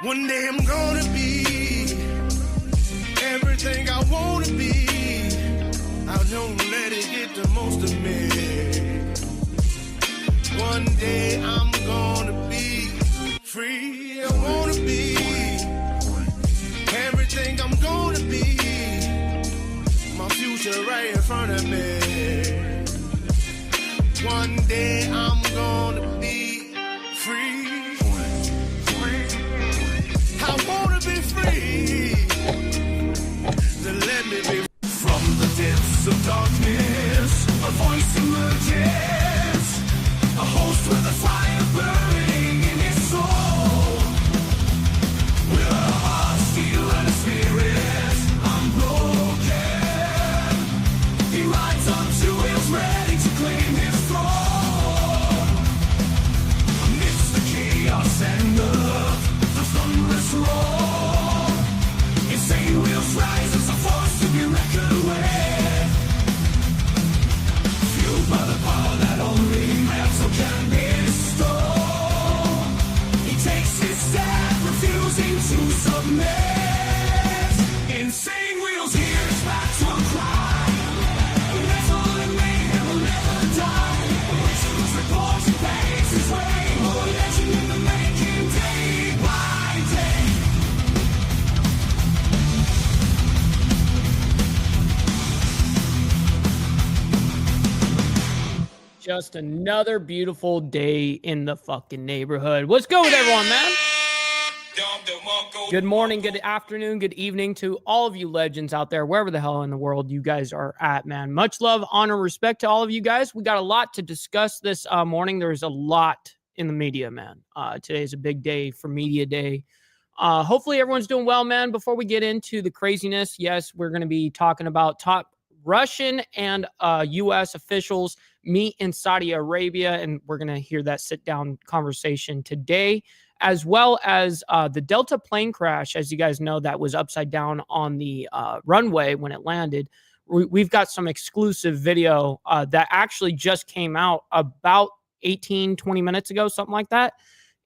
One day I'm gonna be everything I wanna be. I don't let it get the most of me. One day I'm gonna be free. I wanna be everything I'm gonna be. My future right in front of me. One day I'm gonna be free. I wanna be free. Then let me be. From the depths of darkness, a voice emerges. A host with a fire burning in his soul. With a heart, steel, and a spirit unbroken. He rides on two wheels, ready to claim his throne. Amidst the chaos and the thunderous roar, insane wheels rise as a force to be reckoned with. Fueled by the power that only metal can bestow. He takes his stand, refusing to submit. Insane wheels hears back to a cry. Metal and mayhem will never die. Rituals reports and paves his way. More legend in the making, day by day. Just another beautiful day in the fucking neighborhood. What's good with everyone, man? Good morning, good afternoon, good evening to all of you legends out there, wherever the hell in the world you guys are at, man. Much love, honor, respect to all of you guys. We got a lot to discuss this morning. There's a lot in the media, man. Today is a big day for Media Day. Hopefully everyone's doing well, man. Before we get into the craziness, yes, we're going to be talking about top Russian and U.S. officials meet in Saudi Arabia, and we're going to hear that sit-down conversation today, as well as the Delta plane crash. As you guys know, that was upside down on the runway when it landed. We've got some exclusive video that actually just came out about 18, 20 minutes ago, something like that.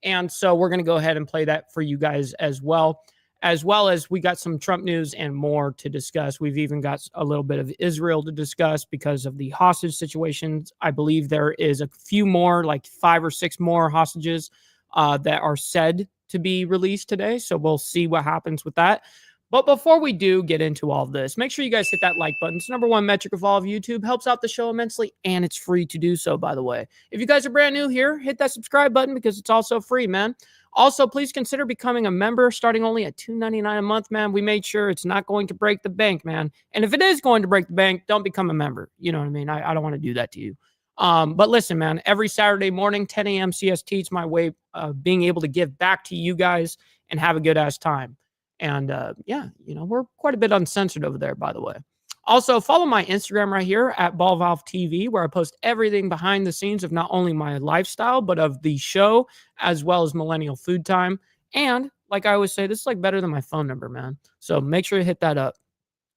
And so we're going to go ahead and play that for you guys as well as we got some Trump news and more to discuss. We've even got a little bit of Israel to discuss because of the hostage situations. I believe there is a few more, like 5 or 6 more hostages that are said to be released today. So we'll see what happens with that. But before we do get into all of this, make sure you guys hit that like button. It's the #1 metric of all of YouTube. Helps out the show immensely, and it's free to do so, by the way. If you guys are brand new here, hit that subscribe button because it's also free, man. Also, please consider becoming a member starting only at $2.99 a month, man. We made sure it's not going to break the bank, man. And if it is going to break the bank, don't become a member. You know what I mean? I don't want to do that to you. But listen, man, every Saturday morning, 10 a.m. CST, it's my way of being able to give back to you guys and have a good-ass time. And yeah, you know, we're quite a bit uncensored over there, by the way. Also, follow my Instagram right here at BallValveTV, where I post everything behind the scenes of not only my lifestyle, but of the show, as well as Millennial Food Time. And like I always say, this is like better than my phone number, man. So make sure you hit that up.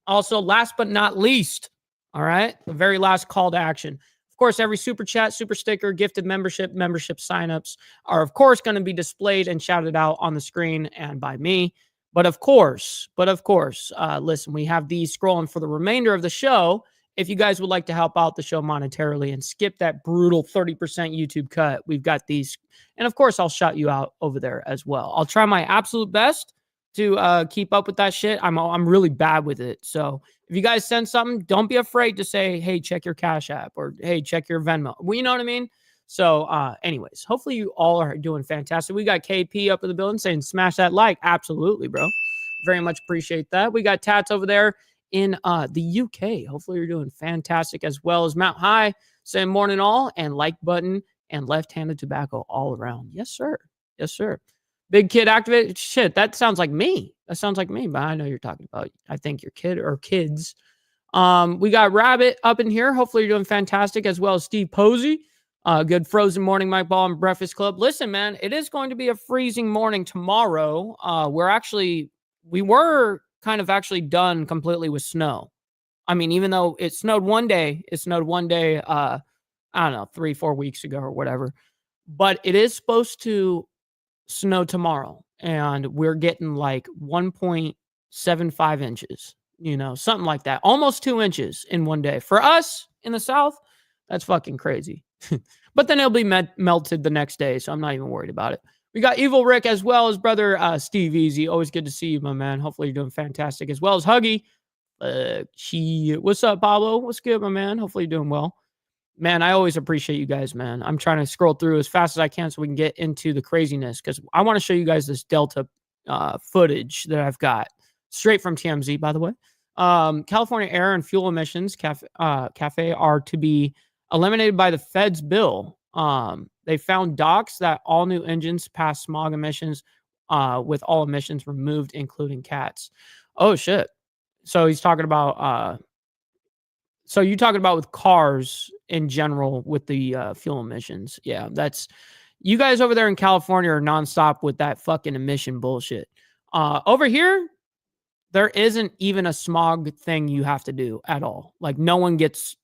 Also, last but not least, all right, the very last call to action. Of course, every super chat, super sticker, gifted membership signups are, of course, going to be displayed and shouted out on the screen and by me. But of course, listen, we have these scrolling for the remainder of the show. If you guys would like to help out the show monetarily and skip that brutal 30% YouTube cut, we've got these. And of course, I'll shout you out over there as well. I'll try my absolute best to keep up with that shit. I'm really bad with it. So if you guys send something, don't be afraid to say, hey, check your Cash App, or hey, check your Venmo. Well, you know what I mean? So anyways, hopefully you all are doing fantastic. We got KP up in the building saying smash that like. Absolutely, bro. Very much appreciate that. We got Tats over there in the UK. Hopefully you're doing fantastic, as well as Mount High saying morning all, and like button and left-handed tobacco all around. Yes, sir. Yes, sir. Big Kid Activate. Shit, that sounds like me. That sounds like me, but I know you're talking about, I think, your kid or kids. We got Rabbit up in here. Hopefully you're doing fantastic, as well as Steve Posey. Good frozen morning, Mike Ball and Breakfast Club. Listen, man, it is going to be a freezing morning tomorrow. We were kind of actually done completely with snow. I mean, even though it snowed one day, I don't know, 3-4 weeks ago or whatever, but it is supposed to snow tomorrow. and we're getting like 1.75 inches, you know, something like that, almost 2 inches in one day. For us in the South, that's fucking crazy. But then it'll be melted the next day, so I'm not even worried about it. We got Evil Rick as well as brother Steve Easy. Always good to see you, my man. Hopefully you're doing fantastic, as well as Huggy. What's up, Pablo? What's good, my man? Hopefully you're doing well. Man, I always appreciate you guys, man. I'm trying to scroll through as fast as I can so we can get into the craziness, because I want to show you guys this Delta footage that I've got straight from TMZ, by the way. California air and fuel emissions, CAFE, are to be eliminated by the Fed's bill. They found docs that all new engines pass smog emissions with all emissions removed, including cats. Oh, shit. So he's talking about... so you're talking about with cars in general with the fuel emissions. Yeah, that's... You guys over there in California are nonstop with that fucking emission bullshit. Over here, there isn't even a smog thing you have to do at all. Like, no one gets...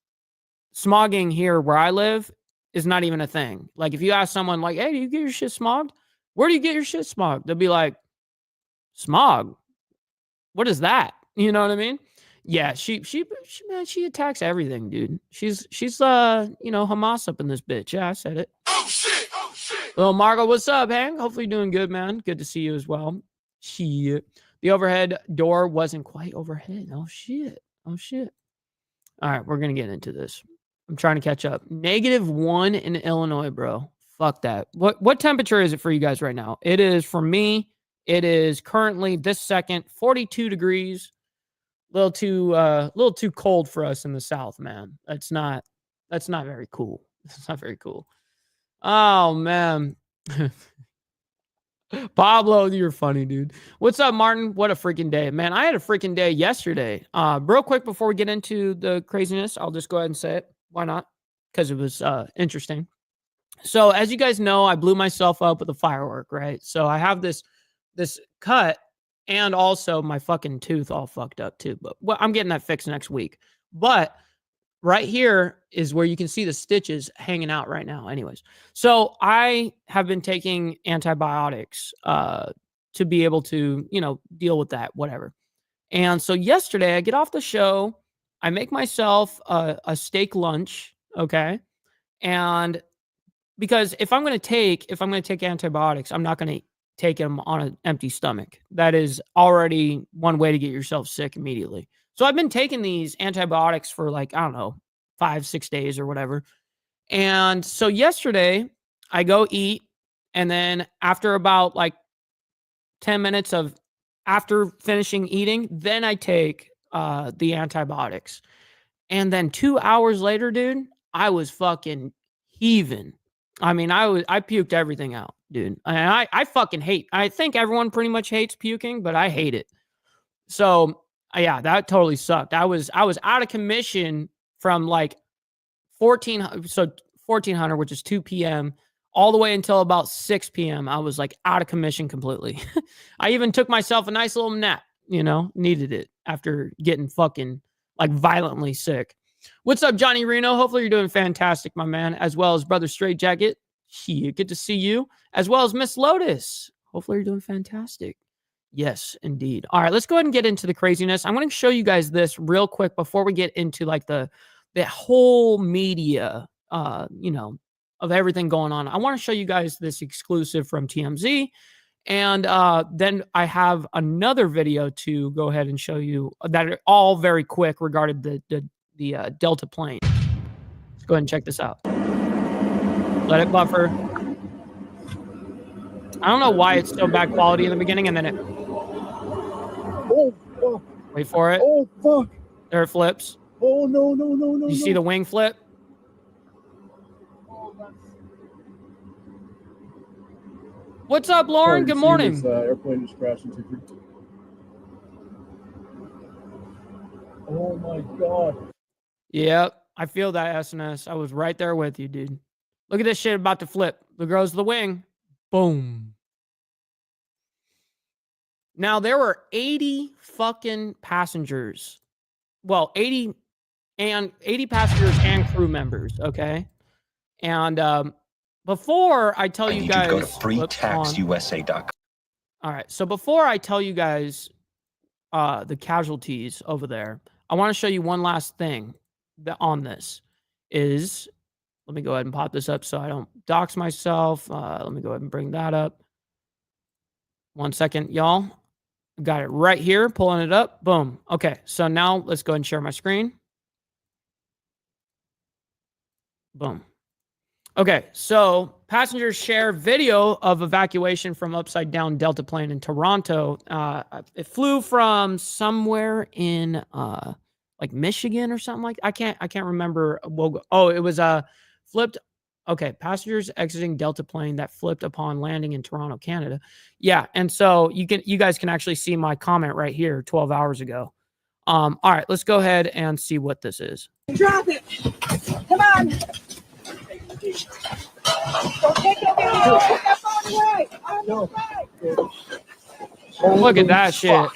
Smogging here where I live is not even a thing. Like, if you ask someone like, hey, do you get your shit smogged? Where do you get your shit smogged? They'll be like, smog? What is that? You know what I mean? Yeah, she man, she attacks everything, dude. She's you know, Hamas up in this bitch. Yeah, I said it. Oh shit! Oh shit! Well, Margo, what's up, Hank? Hopefully you're doing good, man. Good to see you as well. The overhead door wasn't quite overhead. Oh shit. Oh shit. All right, we're gonna get into this. I'm trying to catch up. -1 in Illinois, bro. Fuck that. What temperature is it for you guys right now? It is, for me, it is currently this second 42 degrees. A little too cold for us in the South, man. That's not very cool. It's not very cool. Oh man. Pablo, you're funny, dude. What's up, Martin? What a freaking day, man. I had a freaking day yesterday. Real quick before we get into the craziness, I'll just go ahead and say it. Why not? Because it was interesting. So as you guys know, I blew myself up with a firework, right? So I have this cut, and also my fucking tooth all fucked up too. But I'm getting that fixed next week. But right here is where you can see the stitches hanging out right now. Anyways, so I have been taking antibiotics to be able to, you know, deal with that, whatever. And so yesterday I get off the show, I make myself a steak lunch, okay? And because if I'm going to take antibiotics, I'm not going to take them on an empty stomach. That is already one way to get yourself sick immediately. So I've been taking these antibiotics for like, I don't know, 5-6 days or whatever. And so yesterday I go eat, and then after about like 10 minutes of after finishing eating, then I take the antibiotics. And then 2 hours later, dude, I was fucking heaving. I mean, I puked everything out, dude. I fucking hate. I think everyone pretty much hates puking, but I hate it. So yeah, that totally sucked. I was out of commission from like 1400, which is 2 p.m. all the way until about 6 p.m. I was like out of commission completely. I even took myself a nice little nap, you know, needed it after getting fucking like violently sick. What's up, Johnny Reno? Hopefully you're doing fantastic, my man, as well as Brother Straight Jacket. Good to see you, as well as Miss Lotus. Hopefully you're doing fantastic. Yes, indeed. All right, let's go ahead and get into the craziness. I'm going to show you guys this real quick before we get into like the whole media, you know, of everything going on. I want to show you guys this exclusive from TMZ. And then I have another video to go ahead and show you that are all very quick regarding the Delta plane. Let's go ahead and check this out. Let it buffer. I don't know why it's so bad quality in the beginning, and then it... Oh, fuck. Wait for it. Oh, fuck. There it flips. Oh, no. You see the wing flip? What's up, Lauren? Good morning. This, airplane just crashed into me. Oh, my God. Yep, I feel that, SNS. I was right there with you, dude. Look at this shit about to flip. There goes the wing. Boom. Now, there were 80 fucking passengers. Well, 80 passengers and crew members, okay? And before I tell you guys... to go to freetaxusa.com. All right. So before I tell you guys the casualties over there, I want to show you one last thing that on this is, let me go ahead and pop this up so I don't dox myself. Let me go ahead and bring that up. 1 second, y'all. Got it right here, pulling it up. Boom. Okay. So now let's go ahead and share my screen. Boom. Okay, so passengers share video of evacuation from upside down Delta plane in Toronto. It flew from somewhere in like Michigan or something like. I can't remember. Oh, it was flipped. Okay, passengers exiting Delta plane that flipped upon landing in Toronto, Canada. Yeah, and so you guys can actually see my comment right here 12 hours ago. All right, let's go ahead and see what this is. Drop it. Come on. Don't take your video. Put that phone away. No. Look at that shit.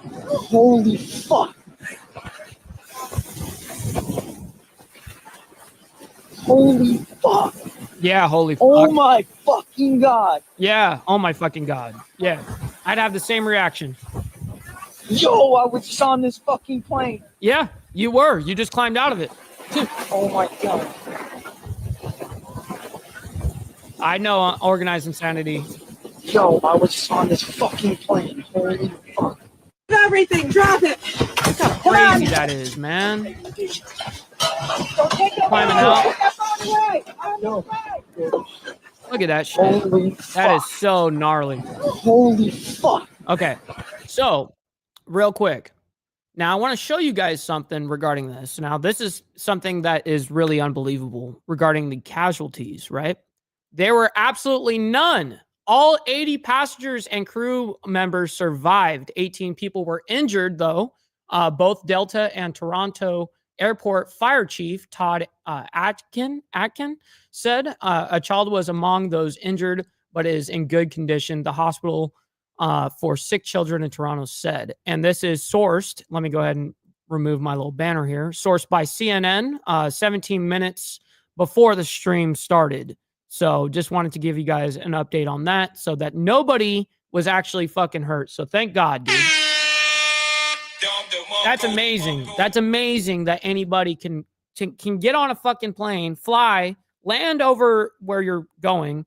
Holy fuck. Holy fuck. Yeah, holy fuck. Oh my fucking god. Yeah. Oh my fucking god. Yeah. I'd have the same reaction. Yo, I was just on this fucking plane. Yeah, you were. You just climbed out of it. Oh my god. I know organized insanity. Yo, I was just on this fucking plane. Holy fuck. Everything. Drop it. Look how crazy that is, man. Don't take your Climbing video. out. Put that phone away. No. Look at that shit. Holy fuck. That is so gnarly. Holy fuck. Okay. So, real quick. Now, I want to show you guys something regarding this. Now, this is something that is really unbelievable regarding the casualties, right? There were absolutely none. All 80 passengers and crew members survived. 18 people were injured, though. Both Delta and Toronto Airport Fire Chief Todd Atkin said a child was among those injured, but is in good condition. The hospital for sick children in Toronto said, and this is sourced. Let me go ahead and remove my little banner here. Sourced by CNN 17 minutes before the stream started. So just wanted to give you guys an update on that so that nobody was actually fucking hurt. So thank God, dude. That's amazing. That's amazing that anybody can get on a fucking plane, fly, land over where you're going,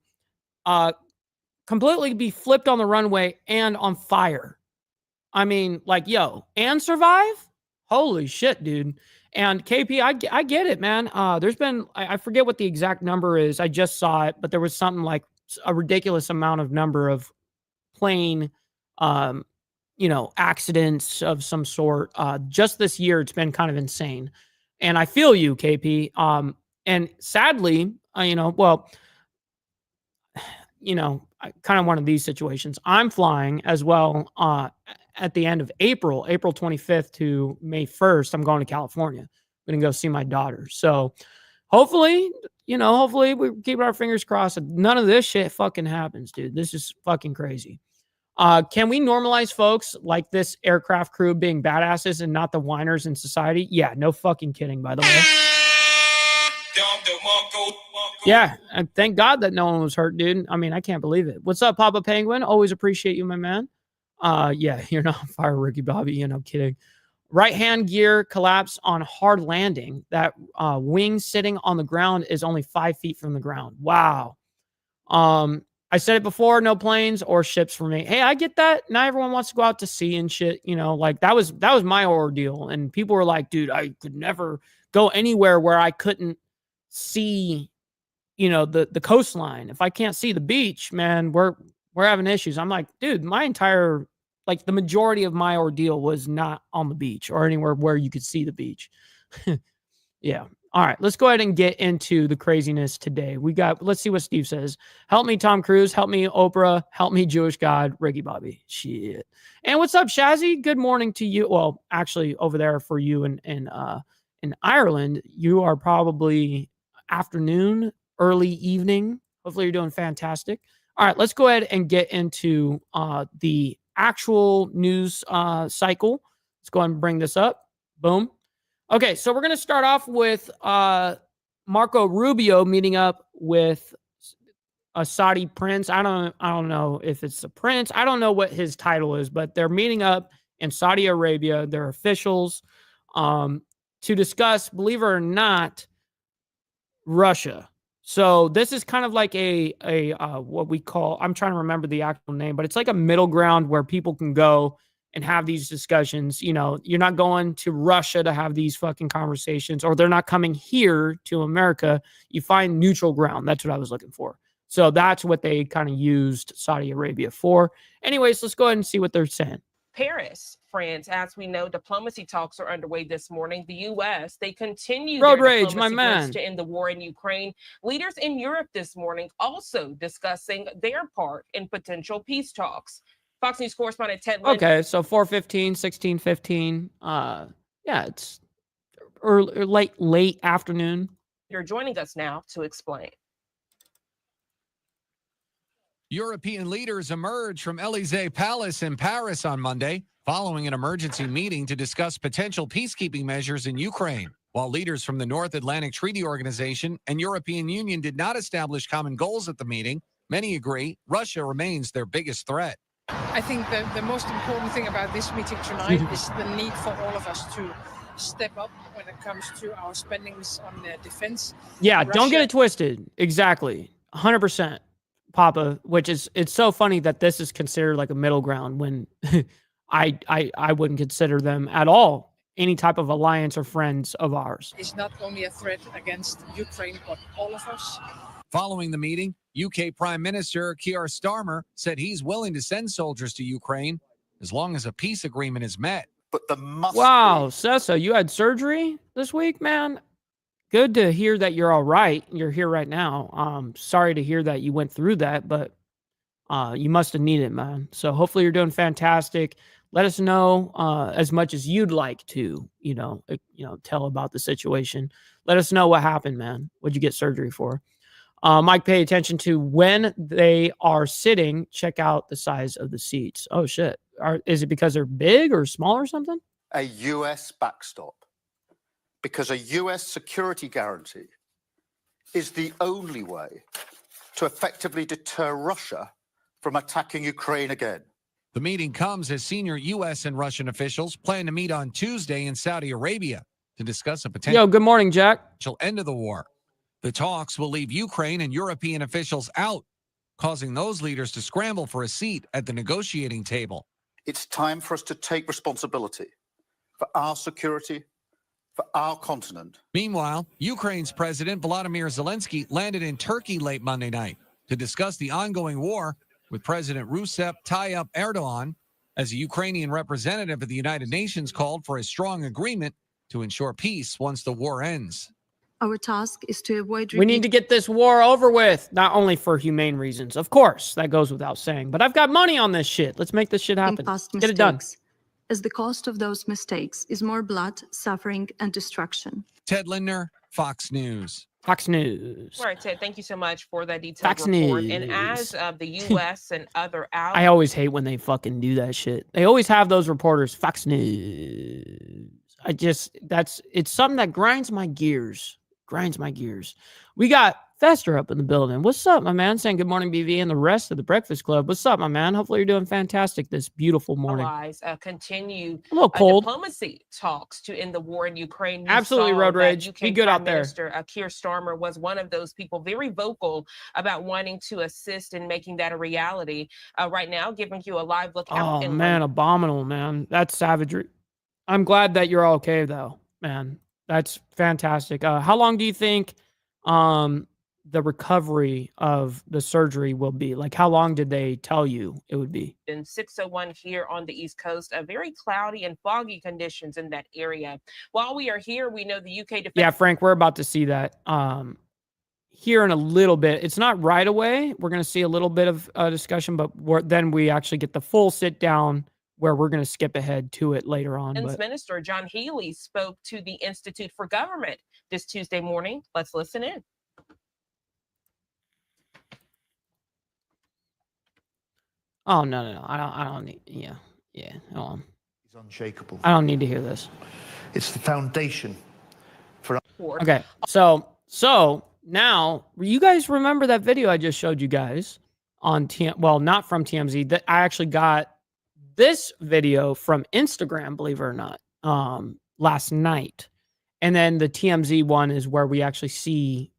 completely be flipped on the runway and on fire. I mean, like, yo, and survive? Holy shit, dude. And KP, I get it, man. There's been, I forget what the exact number is. I just saw it, but there was something like a ridiculous amount of number of plane, accidents of some sort. Just this year, it's been kind of insane. And I feel you, KP. And sadly, kind of one of these situations. I'm flying as well at the end of April 25th to May 1st. I'm going to California. I'm going to go see my daughter. So hopefully we keep our fingers crossed that none of this shit fucking happens, dude. This is fucking crazy. Can we normalize folks like this aircraft crew being badasses and not the whiners in society? Yeah, no fucking kidding, by the way. Yeah, and thank God that no one was hurt, dude. I mean, I can't believe it. What's up, Papa Penguin? Always appreciate you, my man. Yeah, you're not on fire, Ricky Bobby. Kidding. Right hand gear collapse on hard landing. That wing sitting on the ground is only 5 feet from the ground. Wow. I said it before, no planes or ships for me. Hey, I get that. Not everyone wants to go out to sea and shit. Like that was my ordeal. And people were like, dude, I could never go anywhere where I couldn't see, the coastline. If I can't see the beach, man, we're having issues. I'm like, dude, the majority of my ordeal was not on the beach or anywhere where you could see the beach. Yeah. All right, let's go ahead and get into the craziness today. Let's see what Steve says. Help me, Tom Cruise. Help me, Oprah. Help me, Jewish God. Ricky Bobby. Shit. And what's up, Shazzy? Good morning to you. Well, actually, over there for you in Ireland, you are probably afternoon, early evening. Hopefully, you're doing fantastic. All right, let's go ahead and get into the actual news cycle. Let's go ahead and bring this up. Boom. Okay, so we're going to start off with Marco Rubio meeting up with a Saudi prince. I don't know if it's a prince. I don't know what his title is, but they're meeting up in Saudi Arabia. They're officials to discuss, believe it or not, Russia. So this is kind of like a what we call, I'm trying to remember the actual name, but it's like a middle ground where people can go and have these discussions. You know, you're not going to Russia to have these fucking conversations, or they're not coming here to America. You find neutral ground. That's what I was looking for. So that's what they kind of used Saudi Arabia for. Anyways, let's go ahead and see what they're saying. Paris, France. As we know, diplomacy talks are underway this morning. The U.S., they continue Road their rage, my diplomacy man. efforts to end the war in Ukraine. Leaders in Europe this morning also discussing their part in potential peace talks. Fox News correspondent Ted Linder. Okay, so 4:15, 16:15. Yeah, it's early, late afternoon. You're joining us now to explain. European leaders emerged from Élysée Palace in Paris on Monday, following an emergency meeting to discuss potential peacekeeping measures in Ukraine. While leaders from the North Atlantic Treaty Organization and European Union did not establish common goals at the meeting, many agree Russia remains their biggest threat. I think the most important thing about this meeting tonight is the need for all of us to step up when it comes to our spendings on defense. Yeah, don't get Russia- it twisted. Exactly. 100%, Papa, which is, it's so funny that this is considered like a middle ground when I wouldn't consider them at all any type of alliance or friends of ours. Is not only a threat against Ukraine, but all of us. Following the meeting, UK Prime Minister Keir Starmer said he's willing to send soldiers to Ukraine as long as a peace agreement is met. But there must Wow, be. Sessa, you had surgery this week, man? Good to hear that you're all right. You're here right now. Sorry to hear that you went through that, but you must have needed it, man. So hopefully you're doing fantastic. Let us know as much as you'd like to, tell about the situation. Let us know what happened, man. What'd you get surgery for? Mike, pay attention to when they are sitting. Check out the size of the seats. Oh, shit. Is it because they're big or small or something? A US backstop, because a US security guarantee is the only way to effectively deter Russia from attacking Ukraine again. The meeting comes as senior U.S. and Russian officials plan to meet on Tuesday in Saudi Arabia to discuss a Yo, potential good morning, Jack. end of the war. The talks will leave Ukraine and European officials out, causing those leaders to scramble for a seat at the negotiating table. It's time for us to take responsibility for our security, for our continent. Meanwhile, Ukraine's President Volodymyr Zelensky landed in Turkey late Monday night to discuss the ongoing war with President Recep Tayyip Erdogan, as a Ukrainian representative of the United Nations called for a strong agreement to ensure peace once the war ends. Our task is to avoid We need to get this war over with, not only for humane reasons. Of course, that goes without saying. But I've got money on this shit. Let's make this shit happen. past Get it done. mistakes, as the cost of those mistakes is more blood, suffering, and destruction. Ted Lindner, Fox News. Fox News. All right, Ted, thank you so much for that detailed Fox report. News. And as the U.S. and other allies, I always hate when they fucking do that shit. They always have those reporters. Fox News. It's something that grinds my gears. We got Fester up in the building. What's up, my man? Saying good morning, BV, and the rest of the Breakfast Club. What's up, my man? Hopefully you're doing fantastic this beautiful morning. continue A little cold. diplomacy talks to end the war in Ukraine. You Absolutely, saw road that rage. UK Be good Prime out there. Minister Keir Starmer was one of those people, very vocal about wanting to assist in making that a reality. Right now, giving you a live look out Oh in man, London. abominable, man. That's savagery. I'm glad that you're okay though, man. That's fantastic. How long do you think the recovery of the surgery will be? Like, how long did they tell you it would be? In 6:01 here on the East Coast, very cloudy and foggy conditions in that area. While we are here, we know the UK defense. Yeah, Frank, we're about to see that here in a little bit. It's not right away. We're going to see a little bit of discussion, but then we actually get the full sit down where we're going to skip ahead to it later on. Defense But Minister John Healey spoke to the Institute for Government this Tuesday morning. Let's listen in. oh no, I don't need. Yeah, hold on. Is unshakable. I don't need to hear this. It's the foundation. Report. Okay, so now you guys remember that video I just showed you guys on well, not from TMZ. That I actually got this video from Instagram, believe it or not, last night. And then the TMZ one is where we actually see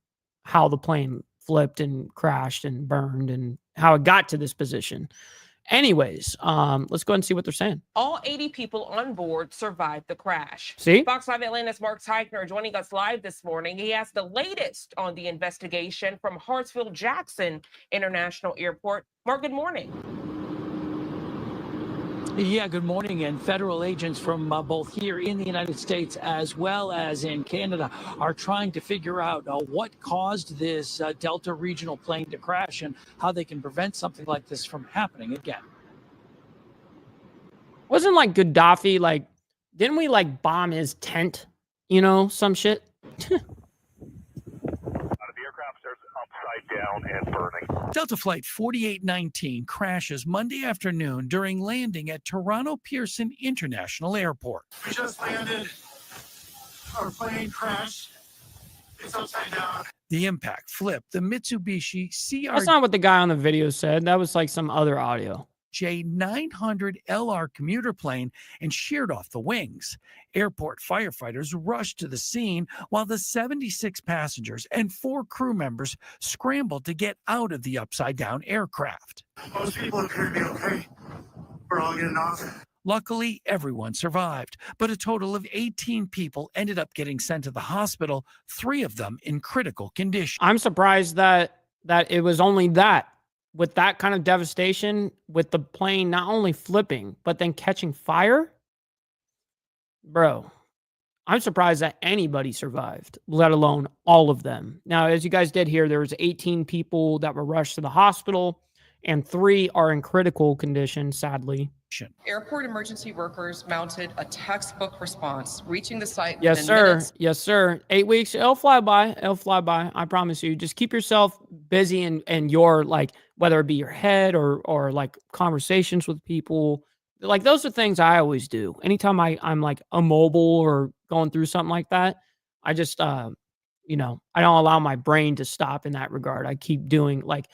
how the plane flipped and crashed and burned and how it got to this position. Anyways, let's go ahead and see what they're saying. All 80 people on board survived the crash. See? Fox 5 Atlanta's Mark Teichner joining us live this morning. He has the latest on the investigation from Hartsfield-Jackson International Airport. Mark, good morning. Yeah, good morning. And federal agents from both here in the United States as well as in Canada are trying to figure out what caused this Delta regional plane to crash and how they can prevent something like this from happening again. Wasn't like Gaddafi, like, didn't we like bomb his tent? You know, some shit. Down and burning. Delta Flight 4819 crashes Monday afternoon during landing at Toronto Pearson International Airport. We just landed. Our plane crashed. It's upside down. The impact flipped the Mitsubishi That's not what the guy on the video said. That was like some other audio. CRJ-900 LR commuter plane and sheared off the wings. Airport firefighters rushed to the scene while the 76 passengers and 4 crew members scrambled to get out of the upside-down aircraft. Most people appear to be okay. We're all getting off. Luckily, everyone survived, but a total of 18 people ended up getting sent to the hospital, 3 of them in critical condition. I'm surprised that it was only that. With that kind of devastation, with the plane not only flipping, but then catching fire, bro, I'm surprised that anybody survived, let alone all of them. Now, as you guys did hear, there was 18 people that were rushed to the hospital, and 3 are in critical condition, sadly. Airport emergency workers mounted a textbook response, reaching the site Yes, within sir. minutes. Yes, sir. 8 weeks, it'll fly by. It'll fly by. I promise you. Just keep yourself busy and your, like, whether it be your head or like conversations with people. Like, those are things I always do. Anytime I'm like immobile or going through something like that, I just, you know, I don't allow my brain to stop in that regard. I keep doing like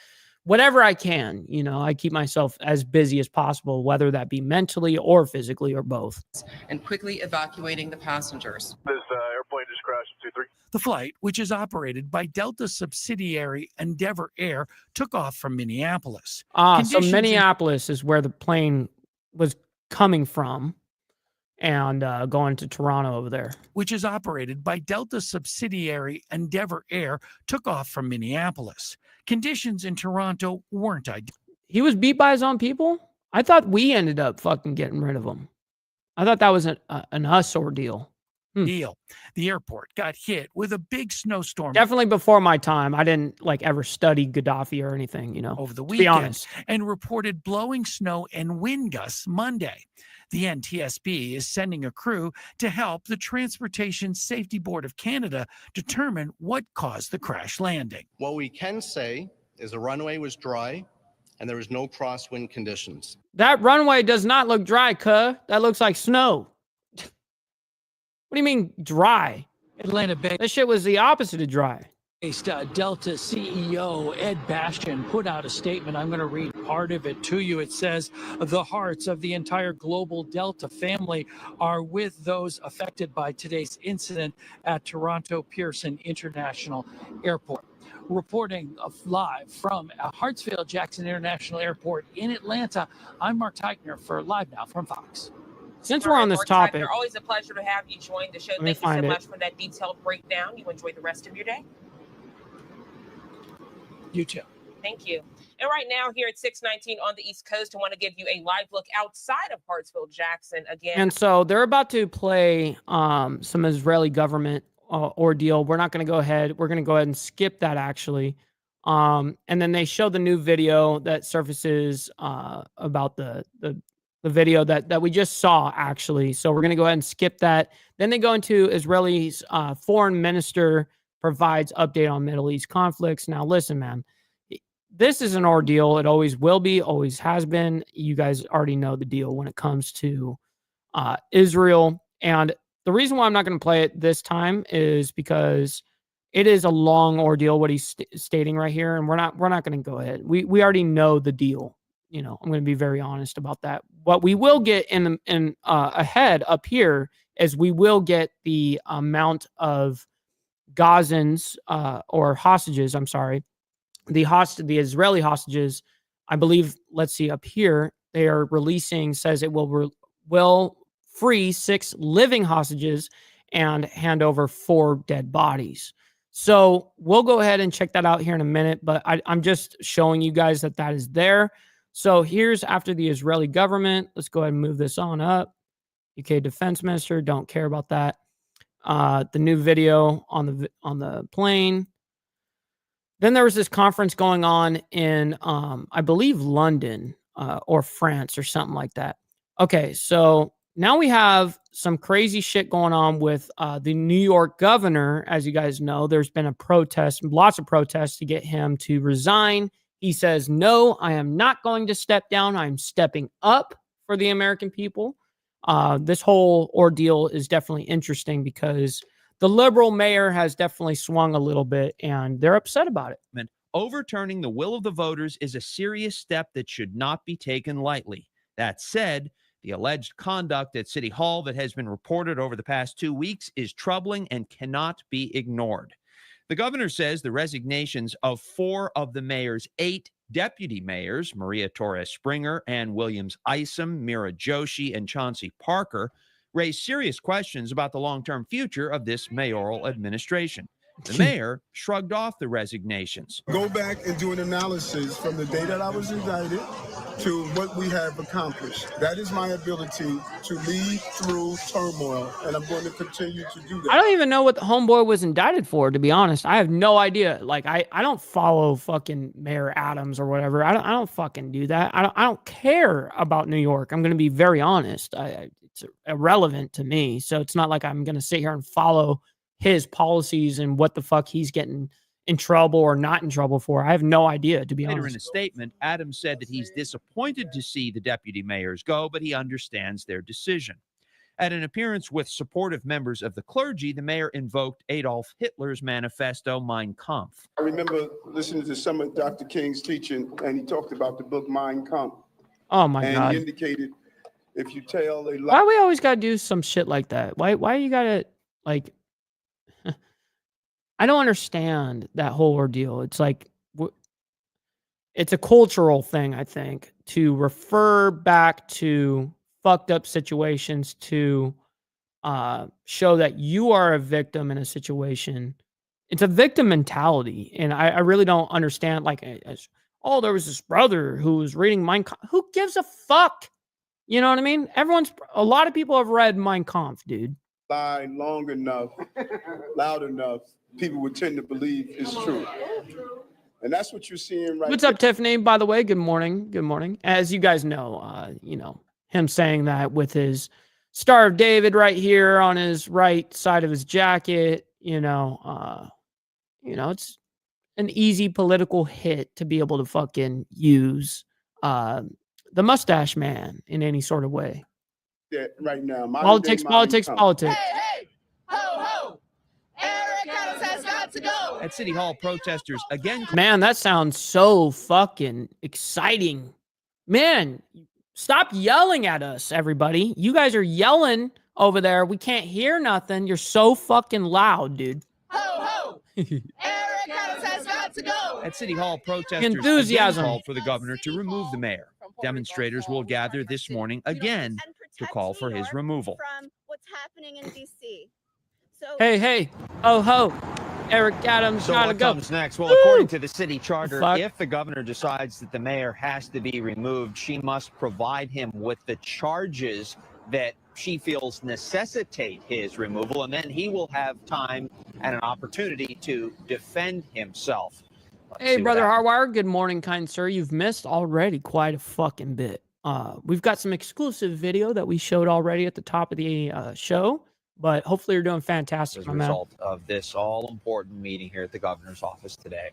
whatever I can, you know, I keep myself as busy as possible, whether that be mentally or physically or both. And quickly evacuating the passengers. This airplane just crashed in 2-3. The flight, which is operated by Delta subsidiary Endeavor Air, took off from Minneapolis. So Conditions in- Minneapolis is where the plane was coming from and going to Toronto over there. Which is operated by Delta subsidiary Endeavor Air, took off from Minneapolis. Conditions in Toronto weren't ideal. He was beat by his own people? I thought we ended up fucking getting rid of him. I thought that was an us ordeal. The airport got hit with a big snowstorm. Definitely before my time. I didn't like ever study Gaddafi or anything, you know, over the to be weekend honest. and reported blowing snow and wind gusts Monday. The NTSB is sending a crew to help the Transportation Safety Board of Canada determine what caused the crash landing. What we can say is the runway was dry and there was no crosswind conditions. That runway does not look dry, cuh. That looks like snow. What do you mean dry? Atlanta-based That shit was the opposite of dry. Delta CEO Ed Bastian put out a statement. I'm going to read part of it to you. It says, the hearts of the entire global Delta family are with those affected by today's incident at Toronto Pearson International Airport. Reporting live from Hartsfield-Jackson International Airport in Atlanta, I'm Mark Teichner for Live Now from Fox. Since we're on this Mark topic, Teichner, always a pleasure to have you join the show. Let me Thank you so find it. much for that detailed breakdown. You enjoy the rest of your day. You too. Thank you. And right now here at 6:19 on the East Coast, I want to give you a live look outside of Hartsfield-Jackson again. and so they're about to play some Israeli government ordeal. We're not going to go ahead. We're going to go ahead and skip that actually. And then they show the new video that surfaces about the video that we just saw actually. So we're going to go ahead and skip that. Then they go into Israeli's foreign minister provides update on Middle East conflicts. Now listen, man, this is an ordeal. It always will be, always has been. You guys already know the deal when it comes to Israel. And the reason why I'm not going to play it this time is because it is a long ordeal what he's stating right here, and we're not going to go ahead. We already know the deal. You know, I'm going to be very honest about that. What we will get in ahead up here is we will get the amount of Gazans or hostages. I'm sorry, the Israeli hostages. I believe. Let's see up here. They are releasing. Says it will free 6 living hostages and hand over 4 dead bodies. So we'll go ahead and check that out here in a minute. But I'm just showing you guys that is there. So here's after the Israeli government. Let's go ahead and move this on up. UK Defense Minister, don't care about that. The new video on the plane. Then there was this conference going on in, I believe, London or France or something like that. Okay, so now we have some crazy shit going on with the New York governor. As you guys know, there's been a protest, lots of protests to get him to resign. He says, no, I am not going to step down. I'm stepping up for the American people. This whole ordeal is definitely interesting because the liberal mayor has definitely swung a little bit and they're upset about it. Overturning the will of the voters is a serious step that should not be taken lightly. That said, the alleged conduct at City Hall that has been reported over the past 2 weeks is troubling and cannot be ignored. The governor says the resignations of 4 of the mayor's 8 deputy mayors, Maria Torres Springer, Ann Williams Isom, Mira Joshi, and Chauncey Parker, raise serious questions about the long-term future of this mayoral administration. The mayor shrugged off the resignations. Go back and do an analysis from the day that I was indicted to what we have accomplished. That is my ability to lead through turmoil, and I'm going to continue to do that. I don't even know what the homeboy was indicted for, to be honest. I have no idea. Like, I don't follow fucking Mayor Adams or whatever. I don't fucking do that. I don't care about New York. I'm going to be very honest. It's irrelevant to me. So it's not like I'm going to sit here and follow his policies and what the fuck he's getting in trouble or not in trouble for. I have no idea, to be honest. Later in a statement, Adams said that he's disappointed to see the deputy mayors go, but he understands their decision. At an appearance with supportive members of the clergy, the mayor invoked Adolf Hitler's manifesto, Mein Kampf. I remember listening to some of Dr. King's teaching, and he talked about the book Mein Kampf. Oh my and God. He indicated if you tell a lie. Why we always got to do some shit like that? Why you got to, like, I don't understand that whole ordeal. It's like, it's a cultural thing, I think, to refer back to fucked up situations to show that you are a victim in a situation. It's a victim mentality. And I really don't understand, like, oh, there was this brother who was reading Mein Kampf. Who gives a fuck? You know what I mean? A lot of people have read Mein Kampf, dude. Lie long enough, loud enough, people would tend to believe it's true. And that's what you're seeing right What's up, Tiffany? By the way, good morning. Good morning. As you guys know, him saying that with his Star of David right here on his right side of his jacket, it's an easy political hit to be able to fucking use the mustache man in any sort of way. Yeah, right now. Politics. Hey, ho, ho. Eric Adams has got to go. At City Hall, protesters again. Man, that sounds so fucking exciting. Man, stop yelling at us, everybody. You guys are yelling over there. We can't hear nothing. You're so fucking loud, dude. Ho, ho. Eric Adams has got to go. At City Hall, protesters Enthusiasm. again called for the governor to remove the mayor. Demonstrators will gather this morning again to call for his removal. From what's happening in DC. So Hey. Oh, ho. Eric Adams So gotta what go. comes next? Well, Woo! according to the city charter, Fuck. if the governor decides that the mayor has to be removed, she must provide him with the charges that she feels necessitate his removal, and then he will have time and an opportunity to defend himself. Hey, Brother Hardwire. Good morning, kind sir. You've missed already quite a fucking bit. We've got some exclusive video that we showed already at the top of the show, but hopefully you're doing fantastic, As a my man. result of this all-important meeting here at the governor's office today.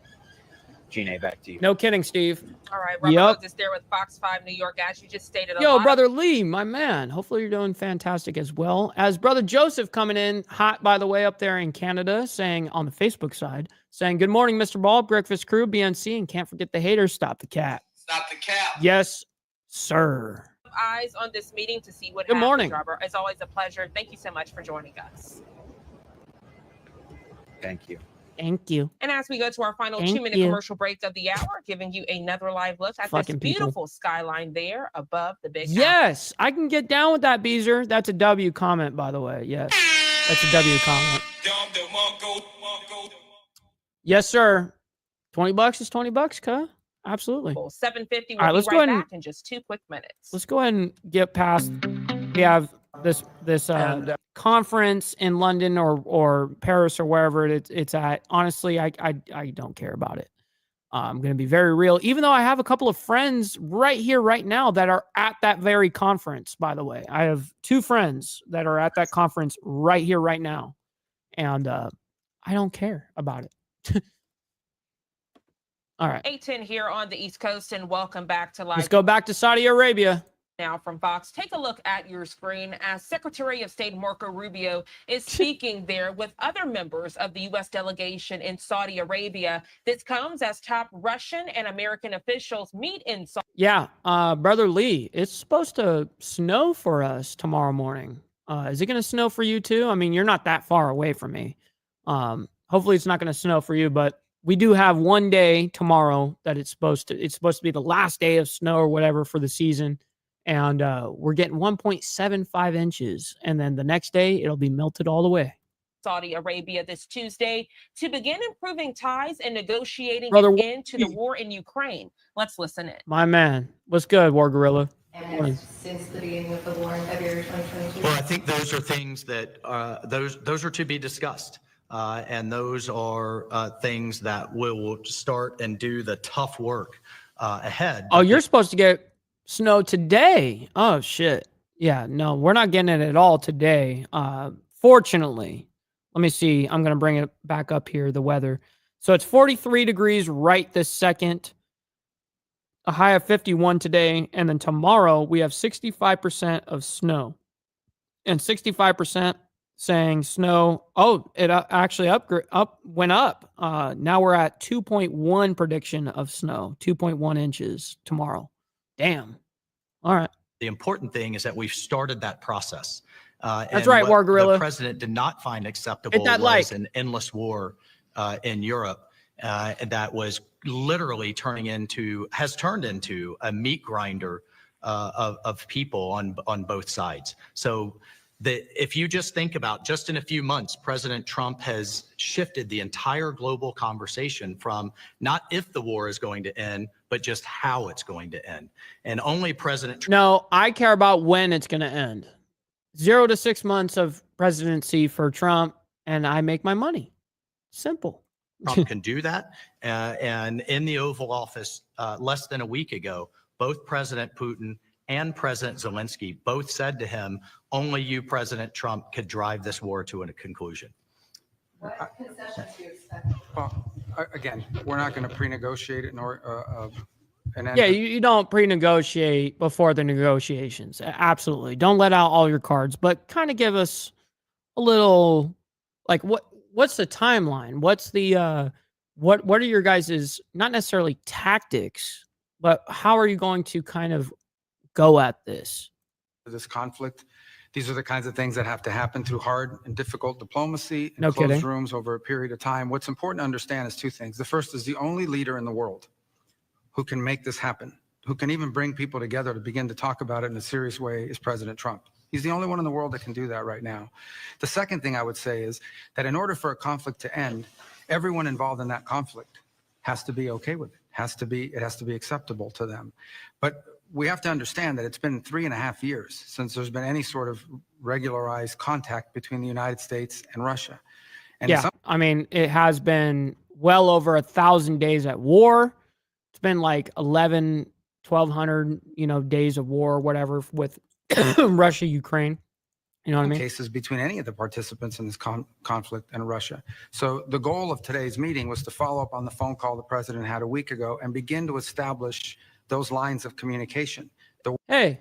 Gina, back to you. No kidding, Steve. All right, Robert Yep. Moses there with Fox 5 New York. As you just stated, a Yo, lot of brother Lee, my man. Hopefully you're doing fantastic as well. As brother Joseph coming in hot, by the way, up there in Canada, saying on the Facebook side, saying, good morning, Mr. Ball, Breakfast Crew, BNC, and can't forget the haters. Stop the cat. Stop the cap. Yes, sir. eyes on this meeting to see what Good happens, morning. Robert. It's always a pleasure. Thank you so much for joining us. Thank you. Thank you. And as we go to our final Thank 2-minute you. commercial break of the hour, giving you another live look at Fucking this people. beautiful skyline there above the big house. Yes, I can get down with that, Beezer. That's a W comment, by the way. Yes, that's a W comment. Yes, sir. $20 is $20, cuh. Absolutely. 7:50. We'll All right, be let's go right ahead and back in just 2 quick minutes. let's go ahead and get past. We have this conference in London or Paris or wherever it's at. Honestly, I don't care about it. I'm going to be very real, even though I have a couple of friends right here, right now that are at that very conference, by the way. I have 2 friends that are at that conference right here, right now. And I don't care about it. All right. 8:10 here on the East Coast, and welcome back to Live Let's go back to Saudi Arabia. now from Fox. Take a look at your screen as Secretary of State Marco Rubio is speaking there with other members of the U.S. delegation in Saudi Arabia. This comes as top Russian and American officials meet in Saudi. Yeah, Brother Lee, it's supposed to snow for us tomorrow morning. Is it going to snow for you too? I mean, you're not that far away from me. Hopefully it's not going to snow for you, but we do have one day tomorrow that it's supposed to be the last day of snow or whatever for the season. And we're getting 1.75 inches. And then the next day it'll be melted all the way. Saudi Arabia this Tuesday to begin improving ties and negotiating Brother, an end to the war in Ukraine. Let's listen in. My man, what's good, War Gorilla? And since the beginning of the war in February 2022. Well, I think those are things that those are to be discussed. And those are things that will start and do the tough work ahead. Oh, you're supposed to get snow today. Oh, shit. Yeah, no, we're not getting it at all today. Fortunately, let me see. I'm going to bring it back up here, the weather. So it's 43 degrees right this second. A high of 51 today. And then tomorrow we have 65% of snow. And 65% saying snow. Oh, it actually went up. Now we're at 2.1 prediction of snow, 2.1 inches tomorrow. Damn. All right. The important thing is that we've started that process. That's right, War Gorilla. The president did not find acceptable that was like. an endless war in Europe that was literally has turned into a meat grinder of people on both sides. So if you just think about just in a few months, President Trump has shifted the entire global conversation from not if the war is going to end, but just how it's going to end. And only President Trump. No, I care about when it's going to end. 0 to 6 months of presidency for Trump, and I make my money. Simple. Trump can do that. And in the Oval Office less than a week ago, both President Putin and President Zelensky both said to him, only you, President Trump, could drive this war to a conclusion. What concessions do you expect? Well, again, we're not going to pre-negotiate it nor an end. Yeah, you don't pre-negotiate before the negotiations. Absolutely. Don't let out all your cards, but kind of give us a little, like, what's the timeline? What's the, what are your guys's, not necessarily tactics, but how are you going to kind of go at this conflict? These are the kinds of things that have to happen through hard and difficult diplomacy in No closed kidding. rooms over a period of time. What's important to understand is two things. The first is the only leader in the world who can make this happen, who can even bring people together to begin to talk about it in a serious way, is President Trump. He's the only one in the world that can do that right now. The second thing I would say is that in order for a conflict to end, everyone involved in that conflict has to be okay with it. It has to be acceptable to them. But we have to understand that it's been 3.5 years since there's been any sort of regularized contact between the United States and Russia. And yeah, I mean, it has been well over 1,000 days at war. It's been like 1,200, days of war or whatever with Russia, Ukraine. You know what I mean? cases between any of the participants in this conflict and Russia. So the goal of today's meeting was to follow up on the phone call the president had a week ago and begin to establish those lines of communication. The Hey,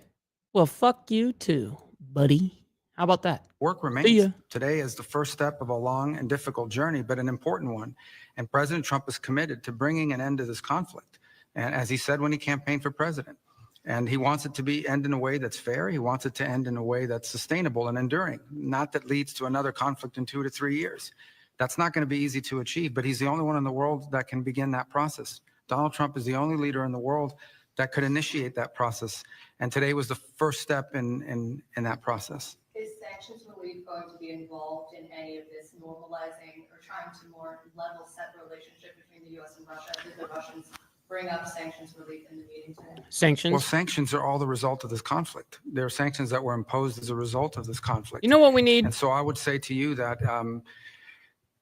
well, fuck you too, buddy. How about that? work See remains. ya. Today is the first step of a long and difficult journey, but an important one. And President Trump is committed to bringing an end to this conflict. And as he said when he campaigned for president, and he wants it to be end in a way that's fair. He wants it to end in a way that's sustainable and enduring, not that leads to another conflict in 2 to 3 years. That's not going to be easy to achieve, but he's the only one in the world that can begin that process. Donald Trump is the only leader in the world that could initiate that process. And today was the first step in that process. Is sanctions relief going to be involved in any of this normalizing or trying to more level set relationship between the U.S. and Russia? Did the Russians bring up sanctions relief in the meeting today? Sanctions? Well, sanctions are all the result of this conflict. There are sanctions that were imposed as a result of this conflict. You know what we need? And so I would say to you that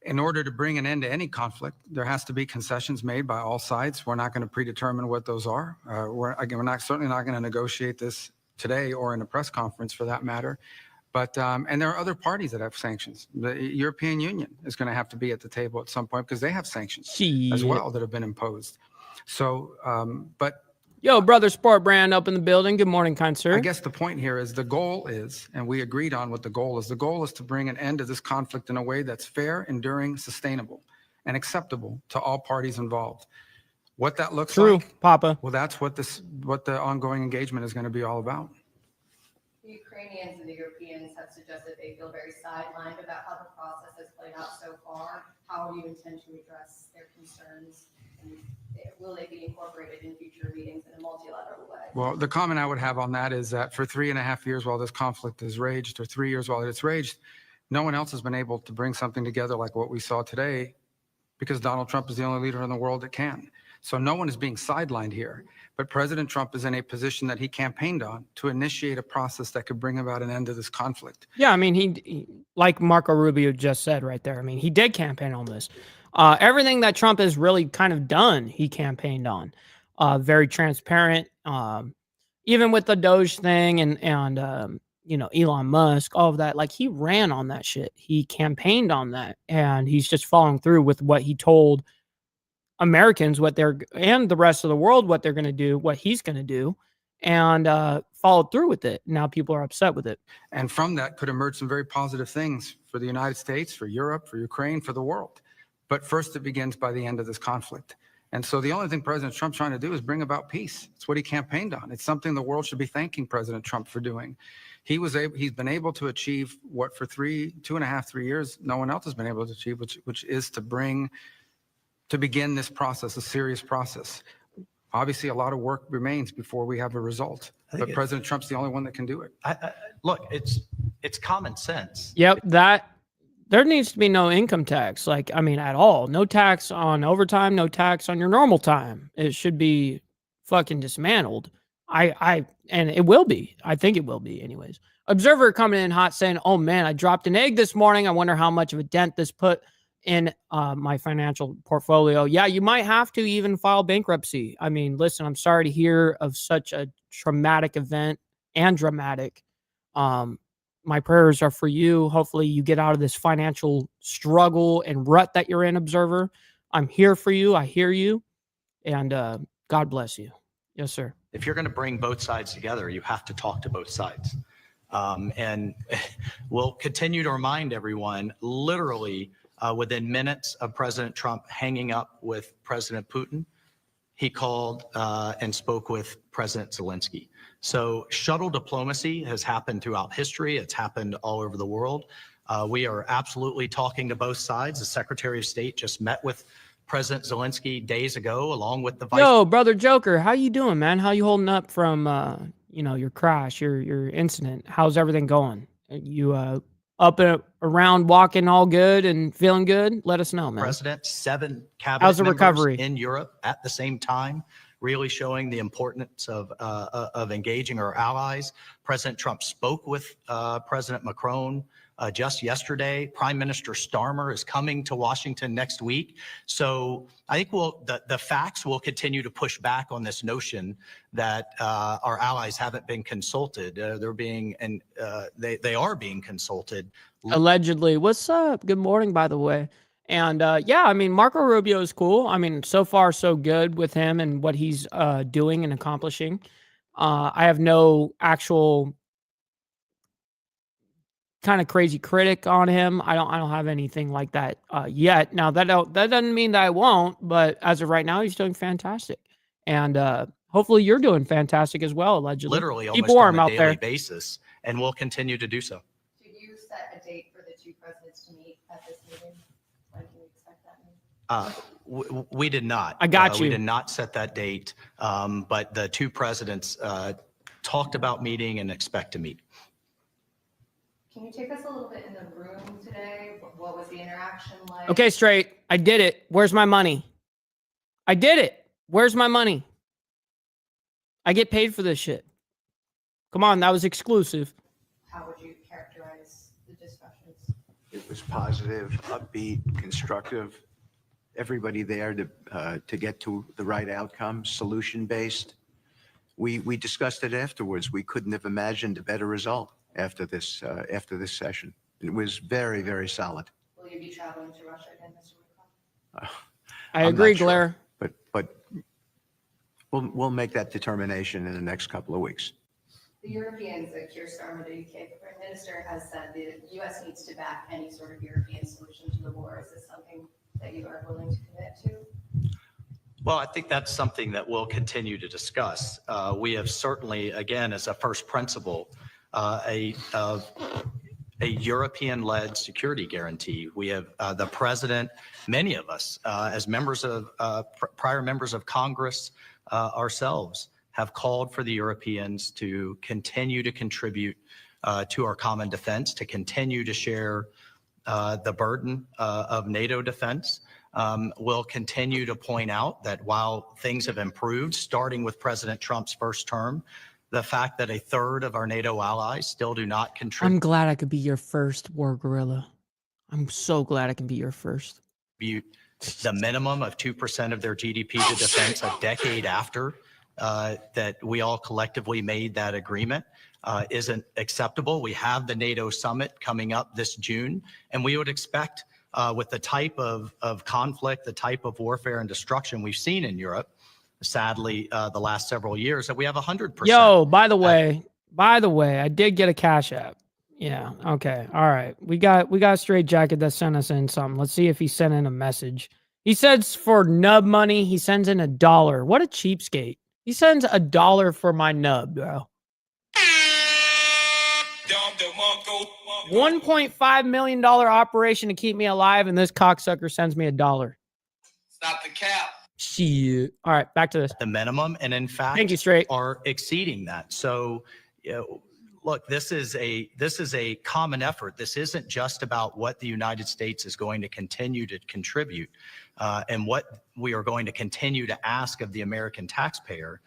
in order to bring an end to any conflict, there has to be concessions made by all sides. We're not going to predetermine what those are. We're certainly not going to negotiate this today or in a press conference for that matter. But and there are other parties that have sanctions. The European Union is going to have to be at the table at some point because they have sanctions as well that have been imposed. So, but Yo, brother Sport Brand up in the building. Good morning, kind sir. I guess the point here is the goal is, and we agreed on what the goal is to bring an end to this conflict in a way that's fair, enduring, sustainable, and acceptable to all parties involved. What that looks like, Papa. Well, that's what the ongoing engagement is going to be all about. The Ukrainians and the Europeans have suggested they feel very sidelined about how the process has played out so far. How do you intend to address their concerns? And will they be incorporated in future meetings in a multilateral way? Well, the comment I would have on that is that for 3.5 years while this conflict has raged, or 3 years while it's raged, no one else has been able to bring something together like what we saw today because Donald Trump is the only leader in the world that can. So no one is being sidelined here. But President Trump is in a position that he campaigned on to initiate a process that could bring about an end to this conflict. Yeah, I mean, he like Marco Rubio just said right there. I mean, he did campaign on this. Everything that Trump has really kind of done, he campaigned on. Very transparent. Even with the Doge thing and Elon Musk, all of that, like he ran on that shit. He campaigned on that, and he's just following through with what he told Americans and the rest of the world what they're going to do, what he's going to do, and followed through with it. Now people are upset with it. And from that could emerge some very positive things for the United States, for Europe, for Ukraine, for the world. But first it begins by the end of this conflict. And so the only thing President Trump's trying to do is bring about peace. It's what he campaigned on. It's something the world should be thanking President Trump for doing. He's been able to achieve what for 2.5, 3 years, no one else has been able to achieve, which is to begin this process, a serious process. Obviously, a lot of work remains before we have a result, but President Trump's the only one that can do it. Look, it's common sense. Yep, there needs to be no income tax, at all. No tax on overtime, no tax on your normal time. It should be fucking dismantled. And it will be. I think it will be anyways. Observer coming in hot saying, oh man, I dropped an egg this morning. I wonder how much of a dent this put in my financial portfolio. Yeah, you might have to even file bankruptcy. I mean, listen, I'm sorry to hear of such a traumatic event and dramatic. My prayers are for you. Hopefully you get out of this financial struggle and rut that you're in, Observer. I'm here for you. I hear you. And God bless you. Yes, sir. If you're going to bring both sides together, you have to talk to both sides. And we'll continue to remind everyone, literally, within minutes of President Trump hanging up with President Putin, he called and spoke with President Zelensky. So shuttle diplomacy has happened throughout history. It's happened all over the world. We are absolutely talking to both sides. The Secretary of State just met with President Zelensky days ago, along with the Vice. Yo, brother Joker, how you doing, man? How you holding up from your crash, your incident? How's everything going? You up and around, walking all good and feeling good? Let us know, man. President, 7 cabinet How's the members recovery in Europe at the same time really showing the importance of engaging our allies. President Trump spoke with President Macron just yesterday. Prime Minister Starmer is coming to Washington next week. So I think the facts will continue to push back on this notion that our allies haven't been consulted. They are being consulted. Allegedly. What's up? Good morning, by the way. And yeah, I mean, Marco Rubio is cool. I mean, so far so good with him and what he's doing and accomplishing. I have no actual kind of crazy critic on him. I don't have anything like that yet. Now that doesn't mean that I won't, but as of right now, he's doing fantastic. And hopefully you're doing fantastic as well, allegedly. Literally Keep almost warm on a out daily there. basis, and we'll continue to do so. Did you set a date for the two presidents to meet at this meeting? When can we expect that meeting? We did not. I got We you. did not set that date, but the two presidents talked about meeting and expect to meet. Can you take us a little bit in the room today? What was the interaction like? Okay, straight. I did it. Where's my money? I did it. Where's my money? I get paid for this shit. Come on, that was exclusive. How would you characterize the discussions? It was positive, upbeat, constructive. Everybody there to get to the right outcome, solution-based. We discussed it afterwards. We couldn't have imagined a better result after this session. It was very, very solid. Will you be traveling to Russia again, Mr. Wickoff? I I'm agree, not sure, Blair. but we'll make that determination in the next couple of weeks. The Europeans, Keir Starmer, the UK Prime Minister, has said the U.S. needs to back any sort of European solution to the war. Is this something that you are willing to commit to? Well, I think that's something that we'll continue to discuss. We have certainly, again, as a first principle, a European-led security guarantee. We have the president, many of us, as members of prior members of Congress ourselves, have called for the Europeans to continue to contribute to our common defense, to continue to share the burden of NATO defense. We'll continue to point out that while things have improved, starting with President Trump's first term, the fact that a third of our NATO allies still do not contribute I'm glad I could be your first war gorilla. I'm so glad I can be your first. the minimum of 2% of their GDP to defense a decade after that we all collectively made that agreement isn't acceptable. We have the NATO summit coming up this June, and we would expect with the type of conflict, the type of warfare and destruction we've seen in Europe, sadly, the last several years, that we have 100%. Yo, by the way, I did get a Cash App. Yeah. Okay. All right. We got a straight jacket that sent us in something. Let's see if he sent in a message. He says for nub money, he sends in $1. What a cheapskate. He sends $1 for my nub, bro. $1.5 million operation to keep me alive, and this cocksucker sends me $1. Stop the cap. Shit. All right, back to this. The minimum, and in fact, Thank you, Straight. are exceeding that. So, look, this is a common effort. This isn't just about what the United States is going to continue to contribute and what we are going to continue to ask of the American taxpayer.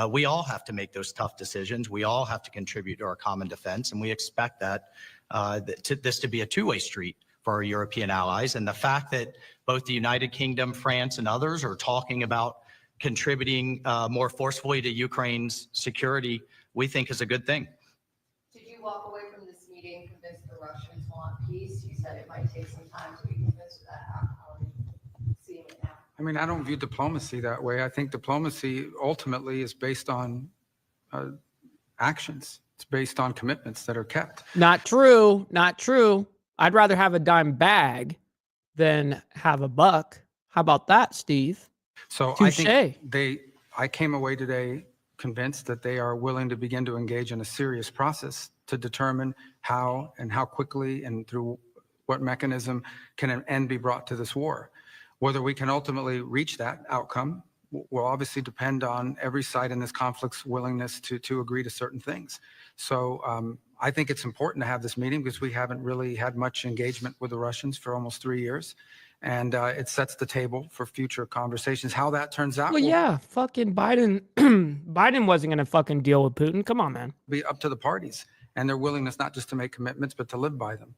We all have to make those tough decisions. We all have to contribute to our common defense, and we expect that this to be a two-way street for our European allies. And the fact that both the United Kingdom, France, and others are talking about contributing more forcefully to Ukraine's security, we think is a good thing. Did you walk away from this meeting convinced the Russians want peace? You said it might take some time to be convinced of that. How are you seeing it now? I mean, I don't view diplomacy that way. I think diplomacy ultimately is based on actions. It's based on commitments that are kept. Not true. Not true. I'd rather have a dime bag than have a buck. How about that, Steve? So Touche. I think I came away today convinced that they are willing to begin to engage in a serious process to determine how and how quickly and through what mechanism can an end be brought to this war. Whether we can ultimately reach that outcome will obviously depend on every side in this conflict's willingness to agree to certain things. So I think it's important to have this meeting because we haven't really had much engagement with the Russians for almost 3 years. And it sets the table for future conversations. How that turns out Well, will yeah, fucking Biden. Biden wasn't going to fucking deal with Putin. Come on, man. be up to the parties and their willingness not just to make commitments, but to live by them.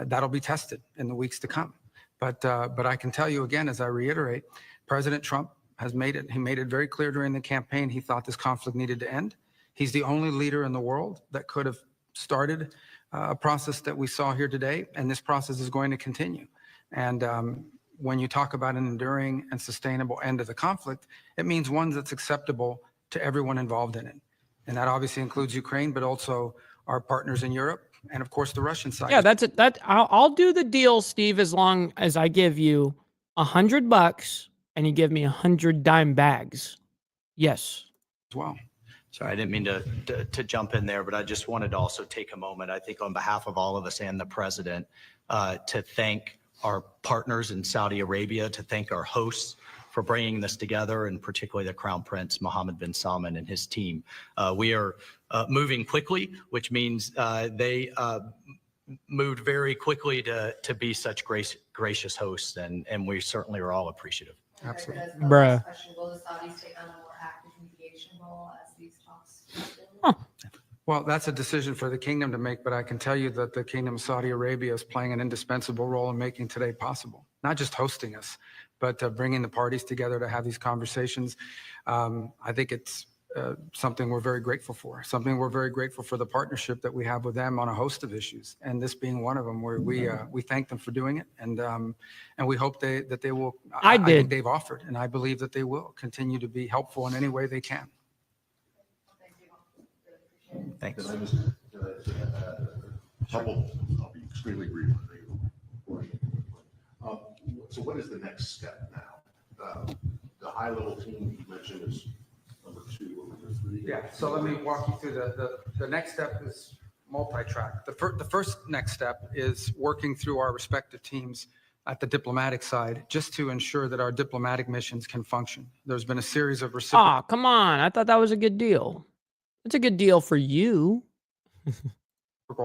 That'll be tested in the weeks to come. But I can tell you again, as I reiterate, President Trump has made it. He made it very clear during the campaign he thought this conflict needed to end. He's the only leader in the world that could have started a process that we saw here today, and this process is going to continue. And when you talk about an enduring and sustainable end of the conflict, it means one that's acceptable to everyone involved in it. And that obviously includes Ukraine, but also our partners in Europe, and of course the Russian side. Yeah, that's it. I'll do the deal, Steve, as long as I give you $100 and you give me 100 dime bags. Yes. As well. Sorry, I didn't mean to jump in there, but I just wanted to also take a moment, I think on behalf of all of us and the president, to thank our partners in Saudi Arabia, to thank our hosts for bringing this together, and particularly the Crown Prince Mohammed bin Salman and his team. We are moving quickly, which means they moved very quickly to be such gracious hosts, and we certainly are all appreciative. Absolutely. Bruh. Will the Saudis take on a more active mediation role as these talks continue? Well, that's a decision for the kingdom to make, but I can tell you that the Kingdom of Saudi Arabia is playing an indispensable role in making today possible. Not just hosting us, but bringing the parties together to have these conversations. I think it's something we're very grateful for, something we're very grateful for the partnership that we have with them on a host of issues, and this being one of them, where we thank them for doing it, and we hope that they will. I think they've offered, and I believe that they will continue to be helpful in any way they can. Thanks. Can I just couple, I'll be extremely brief. So what is the next step now? The high-level team you mentioned is number 2 or number 3. Yeah, so let me walk you through the next step is multi-track. The first next step is working through our respective teams at the diplomatic side, just to ensure that our diplomatic missions can function. There's been a series of reciprocal. Ah, come on. I thought that was a good deal. It's a good deal for you.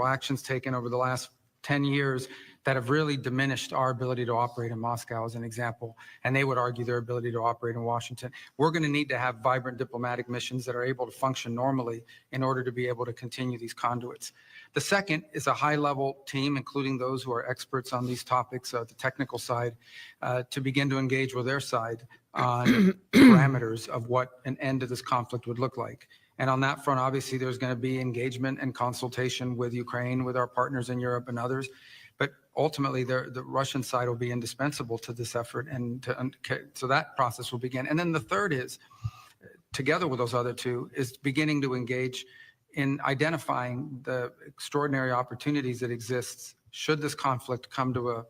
Actions taken over the last 10 years that have really diminished our ability to operate in Moscow, as an example, and they would argue their ability to operate in Washington. We're going to need to have vibrant diplomatic missions that are able to function normally in order to be able to continue these conduits. The second is a high-level team, including those who are experts on these topics, the technical side, to begin to engage with their side on parameters of what an end to this conflict would look like. And on that front, obviously, there's going to be engagement and consultation with Ukraine, with our partners in Europe and others. But ultimately, the Russian side will be indispensable to this effort, and so that process will begin. And then the third is, together with those other two, is beginning to engage in identifying the extraordinary opportunities that exist should this conflict come to a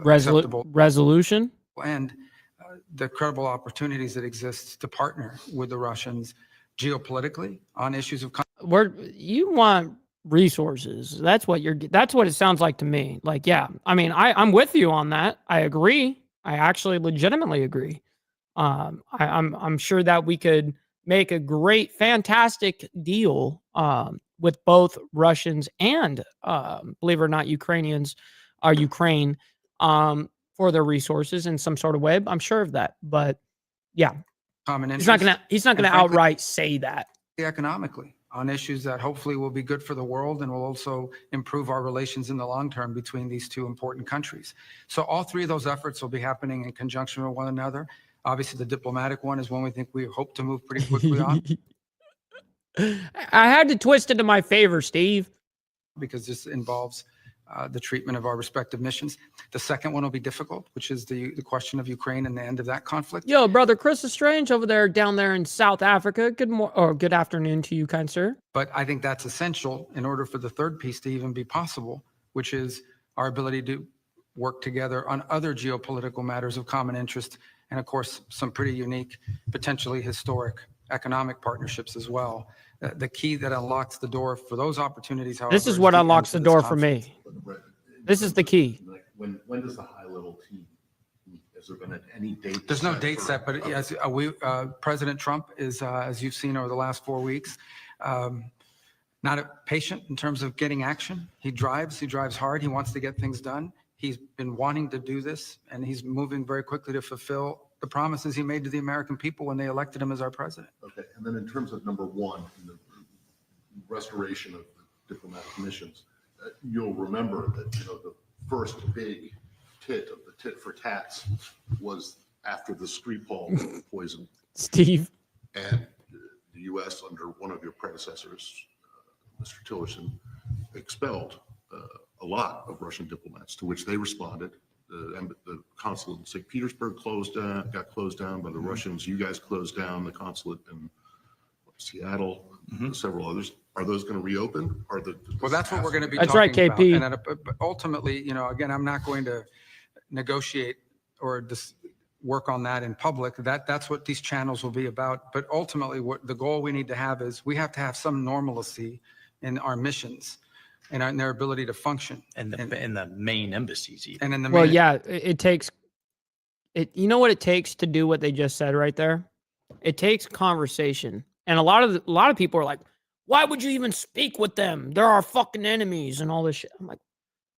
acceptable resolution, and the credible opportunities that exist to partner with the Russians geopolitically on issues of. You want resources. That's what it sounds like to me. Like, yeah, I mean, I'm with you on that. I agree. I actually legitimately agree. I'm sure that we could make a great, fantastic deal with both Russians and, believe it or not, Ukraine for their resources in some sort of way. I'm sure of that. But yeah, he's not gonna outright say that. Economically on issues that hopefully will be good for the world and will also improve our relations in the long term between these two important countries. So all three of those efforts will be happening in conjunction with one another. Obviously, the diplomatic one is one we hope to move pretty quickly on. I had to twist it to my favor, Steve. Because this involves the treatment of our respective missions. The second one will be difficult, which is the question of Ukraine and the end of that conflict. Yo, brother Chris Strange over there, down there in South Africa. Good afternoon to you, kind sir. But I think that's essential in order for the third piece to even be possible, which is our ability to work together on other geopolitical matters of common interest, and of course, some pretty unique, potentially historic economic partnerships as well. The key that unlocks the door for those opportunities, however, this is what unlocks the door for me. This is the key. Like when does the high-level team? Has there been any date? There's no date set, but yes, President Trump is, as you've seen over the last 4 weeks, not patient in terms of getting action. He drives hard. He wants to get things done. He's been wanting to do this, and he's moving very quickly to fulfill the promises he made to the American people when they elected him as our president. Okay, and then in terms of number one, the restoration of diplomatic missions, you'll remember that, the first big tit of the tit for tats was after the Skripal poison. Steve. And the U.S., under one of your predecessors, Mr. Tillerson, expelled a lot of Russian diplomats, to which they responded. The consulate in St. Petersburg got closed down by the Russians. You guys closed down the consulate in Seattle, several others. Are those going to reopen? Well, that's what we're going to be That's talking right, KP. about. And but ultimately, again, I'm not going to negotiate or work on that in public. That's what these channels will be about. But ultimately, what the goal we need to have is we have to have some normalcy in our missions and in their ability to function. And in the main embassies even. And in the Well, main, yeah, it takes it. You know what it takes to do what they just said right there? It takes conversation. And a lot of people are like, why would you even speak with them? They're our fucking enemies and all this shit. I'm like,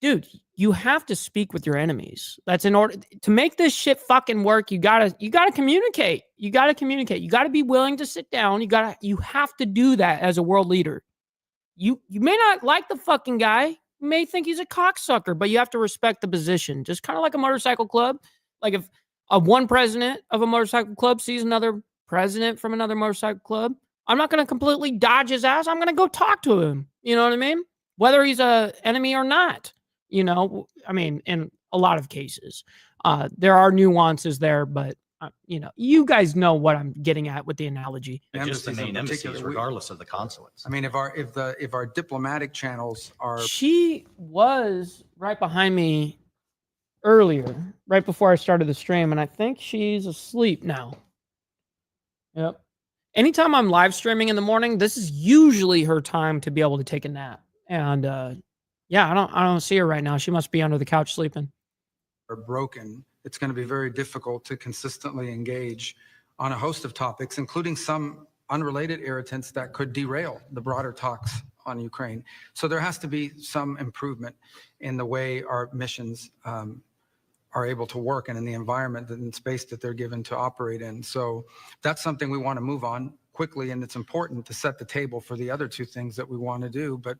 dude, you have to speak with your enemies. That's in order to make this shit fucking work. You gotta communicate. You gotta communicate. You gotta be willing to sit down. You have to do that as a world leader. You may not like the fucking guy. You may think he's a cocksucker, but you have to respect the position. Just kind of like a motorcycle club. Like if one president of a motorcycle club sees another president from another motorcycle club, I'm not going to completely dodge his ass. I'm going to go talk to him. You know what I mean? Whether he's a enemy or not. I mean, in a lot of cases, there are nuances there, but you guys know what I'm getting at with the analogy. And just the embassies in main embassies, particular, regardless of the consulates. I mean, if our diplomatic channels are She was right behind me earlier, right before I started the stream, and I think she's asleep now. Yep. Anytime I'm live streaming in the morning, this is usually her time to be able to take a nap. And yeah, I don't see her right now. She must be under the couch sleeping. are broken, it's going to be very difficult to consistently engage on a host of topics, including some unrelated irritants that could derail the broader talks on Ukraine. So there has to be some improvement in the way our missions are able to work and in the environment and space that they're given to operate in. So that's something we want to move on quickly, and it's important to set the table for the other two things that we want to do. But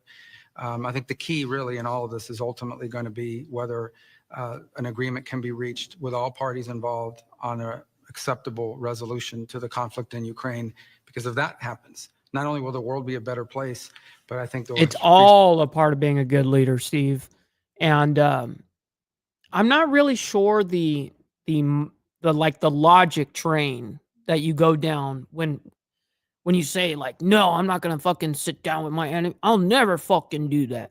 I think the key really in all of this is ultimately going to be whether an agreement can be reached with all parties involved on an acceptable resolution to the conflict in Ukraine. Because if that happens, not only will the world be a better place, but I think it's all a part of being a good leader, Steve. And I'm not really sure the logic train that you go down when you say like, no, I'm not gonna fucking sit down with my enemy. I'll never fucking do that.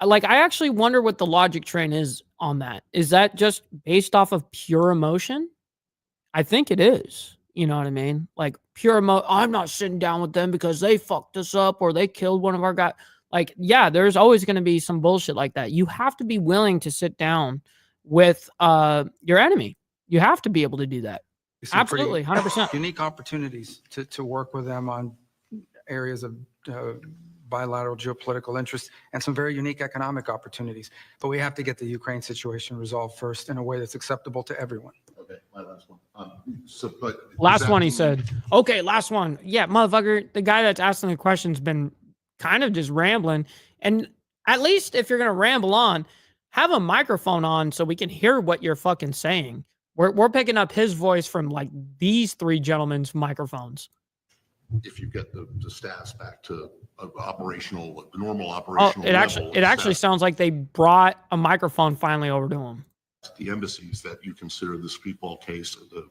I actually wonder what the logic train is on that. Is that just based off of pure emotion? I think it is. You know what I mean? Like pure I'm not sitting down with them because they fucked us up or they killed one of our guys. Like, yeah, there's always going to be some bullshit like that. You have to be willing to sit down with your enemy. You have to be able to do that. some Absolutely, pretty 100%. unique opportunities to work with them on areas of bilateral geopolitical interest and some very unique economic opportunities. But we have to get the Ukraine situation resolved first in a way that's acceptable to everyone. Okay, my last one. But Last one, he said. Okay, last one. Yeah, motherfucker, the guy that's asking the question's been kind of just rambling. And at least if you're going to ramble on, have a microphone on so we can hear what you're fucking saying. We're picking up his voice from like these three gentlemen's microphones. if you get the staffs back to normal Oh, operational it actually sounds like they brought a microphone finally over to him. the embassies that you consider the Skripal case, the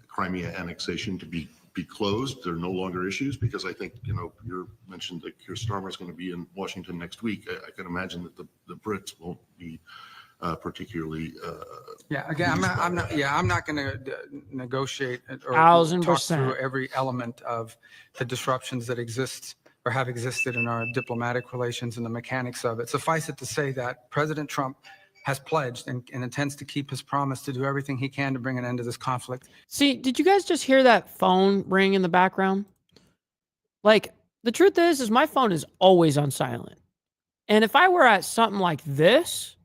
Crimea annexation to be closed. They're no longer issues because I think, you mentioned that Keir Starmer is going to be in Washington next week. I can imagine that the Brits won't be particularly. Yeah, again, I'm not going to negotiate or 1000%. talk through every element of the disruptions that exist or have existed in our diplomatic relations and the mechanics of it. Suffice it to say that President Trump has pledged and intends to keep his promise to do everything he can to bring an end to this conflict. See, did you guys just hear that phone ring in the background? Like, the truth is my phone is always on silent. And if I were at something like this,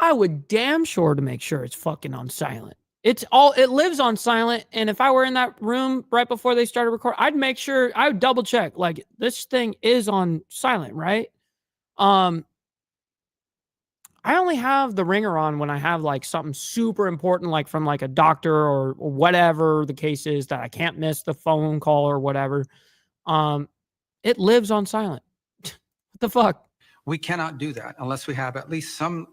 I would damn sure to make sure it's fucking on silent. It lives on silent. And if I were in that room right before they started recording, I'd make sure, I would double check, like, this thing is on silent, right? I only have the ringer on when I have like something super important, like from like a doctor or whatever the case is, that I can't miss the phone call or whatever. It lives on silent. What the fuck? We cannot do that unless we have at least some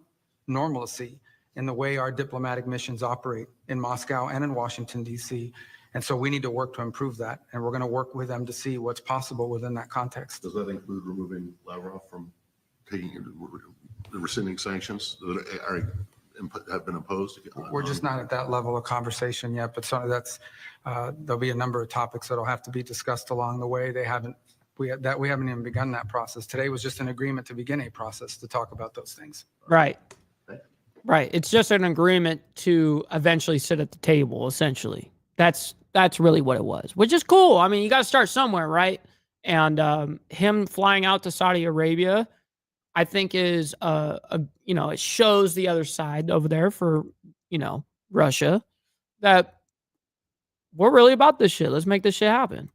normalcy in the way our diplomatic missions operate in Moscow and in Washington, D.C. And so we need to work to improve that. And we're going to work with them to see what's possible within that context. Does that include removing Lavrov from rescinding sanctions that have been imposed? We're just not at that level of conversation yet, but certainly that's, there'll be a number of topics that'll have to be discussed along the way. We haven't even begun that process. Today was just an agreement to begin a process to talk about those things. Right. Right. It's just an agreement to eventually sit at the table, essentially. That's really what it was, which is cool. I mean, you got to start somewhere, right? And him flying out to Saudi Arabia, I think is, it shows the other side over there for, Russia, that we're really about this shit. Let's make this shit happen.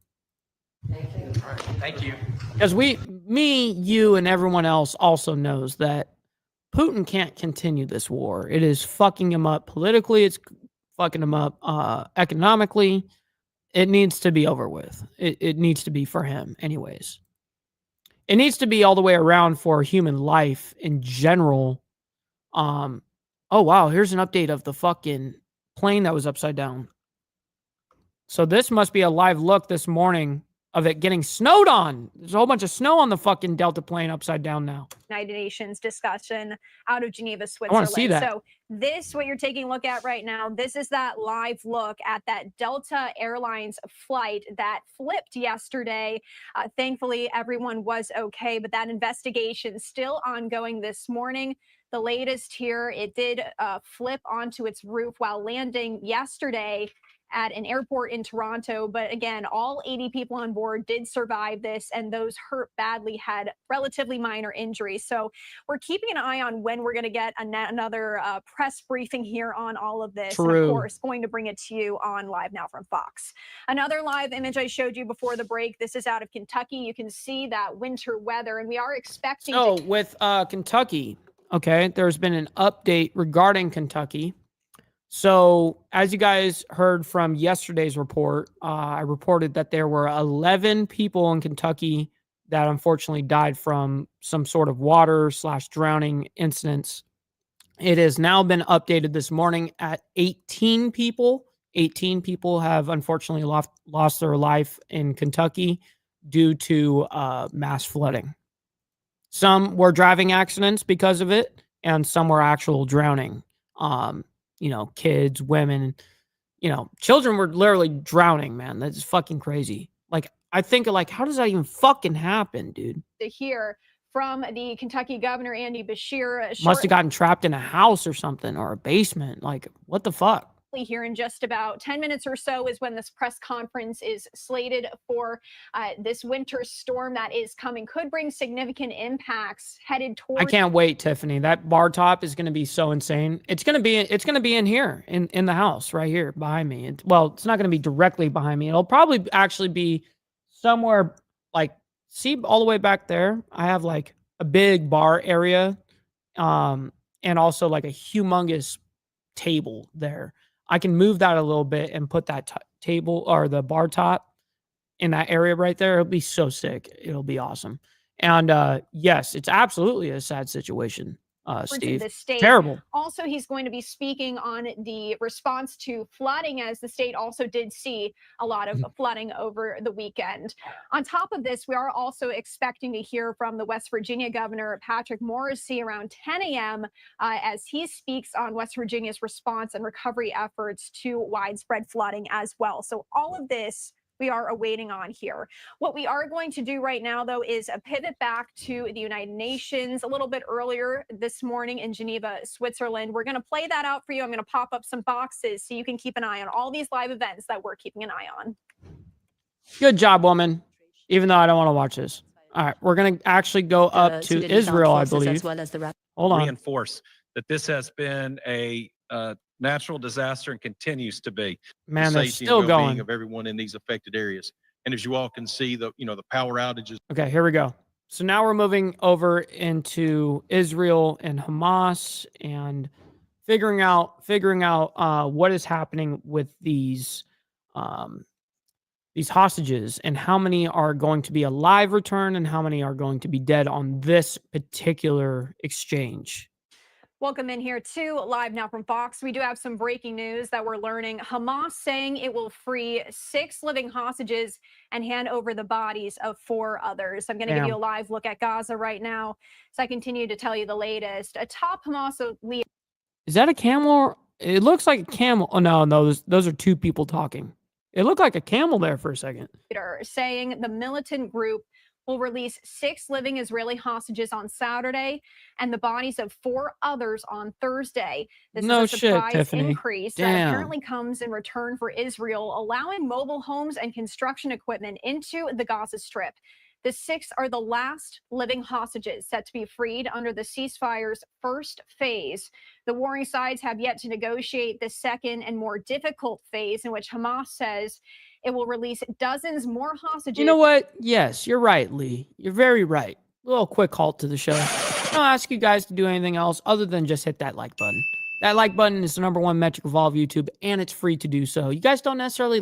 Thank you. Because me, you, and everyone else also knows that Putin can't continue this war. It is fucking him up politically. It's fucking him up economically. It needs to be over with. It needs to be for him anyways. It needs to be all the way around for human life in general. Oh, wow. Here's an update of the fucking plane that was upside down. So this must be a live look this morning of it getting snowed on. There's a whole bunch of snow on the fucking Delta plane upside down now. United Nations discussion out of Geneva, I Switzerland. want to see that. So this, what you're taking a look at right now, this is that live look at that Delta Airlines flight that flipped yesterday. Thankfully, everyone was okay, but that investigation still ongoing this morning. The latest here, it did flip onto its roof while landing yesterday at an airport in Toronto. But again, all 80 people on board did survive this, and those hurt badly had relatively minor injuries. So we're keeping an eye on when we're going to get another press briefing here on all of this. True. And of course, going to bring it to you on Live Now from Fox. Another live image I showed you before the break. This is out of Kentucky. You can see that winter weather, and we are expecting. So with Kentucky, okay, there's been an update regarding Kentucky. So as you guys heard from yesterday's report, I reported that there were 11 people in Kentucky that unfortunately died from some sort of water/drowning incidents. It has now been updated this morning at 18 people. 18 people have unfortunately lost their life in Kentucky due to mass flooding. Some were driving accidents because of it, and some were actual drowning. Kids, women, children were literally drowning, man. That's fucking crazy. Like, I think, like, how does that even fucking happen, dude? To hear from the Kentucky governor, Andy Beshear. Must have gotten trapped in a house or something, or a basement. Like, what the fuck? Here in just about 10 minutes or so is when this press conference is slated for. This winter storm that is coming could bring significant impacts headed towards. I can't wait, Tiffany. That bar top is going to be so insane. It's going to be in here, in the house right here behind me. It's not going to be directly behind me. It'll probably actually be somewhere like, see all the way back there. I have like a big bar area, and also like a humongous table there. I can move that a little bit and put that table or the bar top in that area right there. It'll be so sick. It'll be awesome. And yes, it's absolutely a sad situation, Steve. The state. Terrible. Also, he's going to be speaking on the response to flooding, as the state also did see a lot of flooding over the weekend. On top of this, we are also expecting to hear from the West Virginia governor, Patrick Morrisey, around 10 a.m. As he speaks on West Virginia's response and recovery efforts to widespread flooding as well. So all of this we are awaiting on here. What we are going to do right now, though, is a pivot back to the United Nations a little bit earlier this morning in Geneva, Switzerland. We're going to play that out for you. I'm going to pop up some boxes so you can keep an eye on all these live events that we're keeping an eye on. Good job, woman. Even though I don't want to watch this. All right, we're going to actually go up to Israel, I believe. As well as the Hold on. reinforce that this has been a natural disaster and continues to be. Man, the they're safety still and well-being going. of everyone in these affected areas. And as you all can see, the power outages. Okay, here we go. So now we're moving over into Israel and Hamas and figuring out what is happening with these hostages and how many are going to be alive return and how many are going to be dead on this particular exchange. Welcome in here too, live now from Fox. We do have some breaking news that we're learning. Hamas saying it will free 6 living hostages and hand over the bodies of 4 others. I'm going to give you a live look at Gaza right now as I continue to tell you the latest. A top Hamas leader. Is that a camel? It looks like a camel. Oh, no, those are 2 people talking. It looked like a camel there for a second. Saying the militant group will release 6 living Israeli hostages on Saturday and the bodies of 4 others on Thursday. This No is a shit, surprise Tiffany. increase that Damn. apparently comes in return for Israel allowing mobile homes and construction equipment into the Gaza Strip. The 6 are the last living hostages set to be freed under the ceasefire's first phase. The warring sides have yet to negotiate the second and more difficult phase, in which Hamas says it will release dozens more hostages. You know what? Yes, you're right, Lee. You're very right. A little quick halt to the show. I don't ask you guys to do anything else other than just hit that like button. That like button is the #1 metric of all of YouTube, and it's free to do so. You guys don't necessarily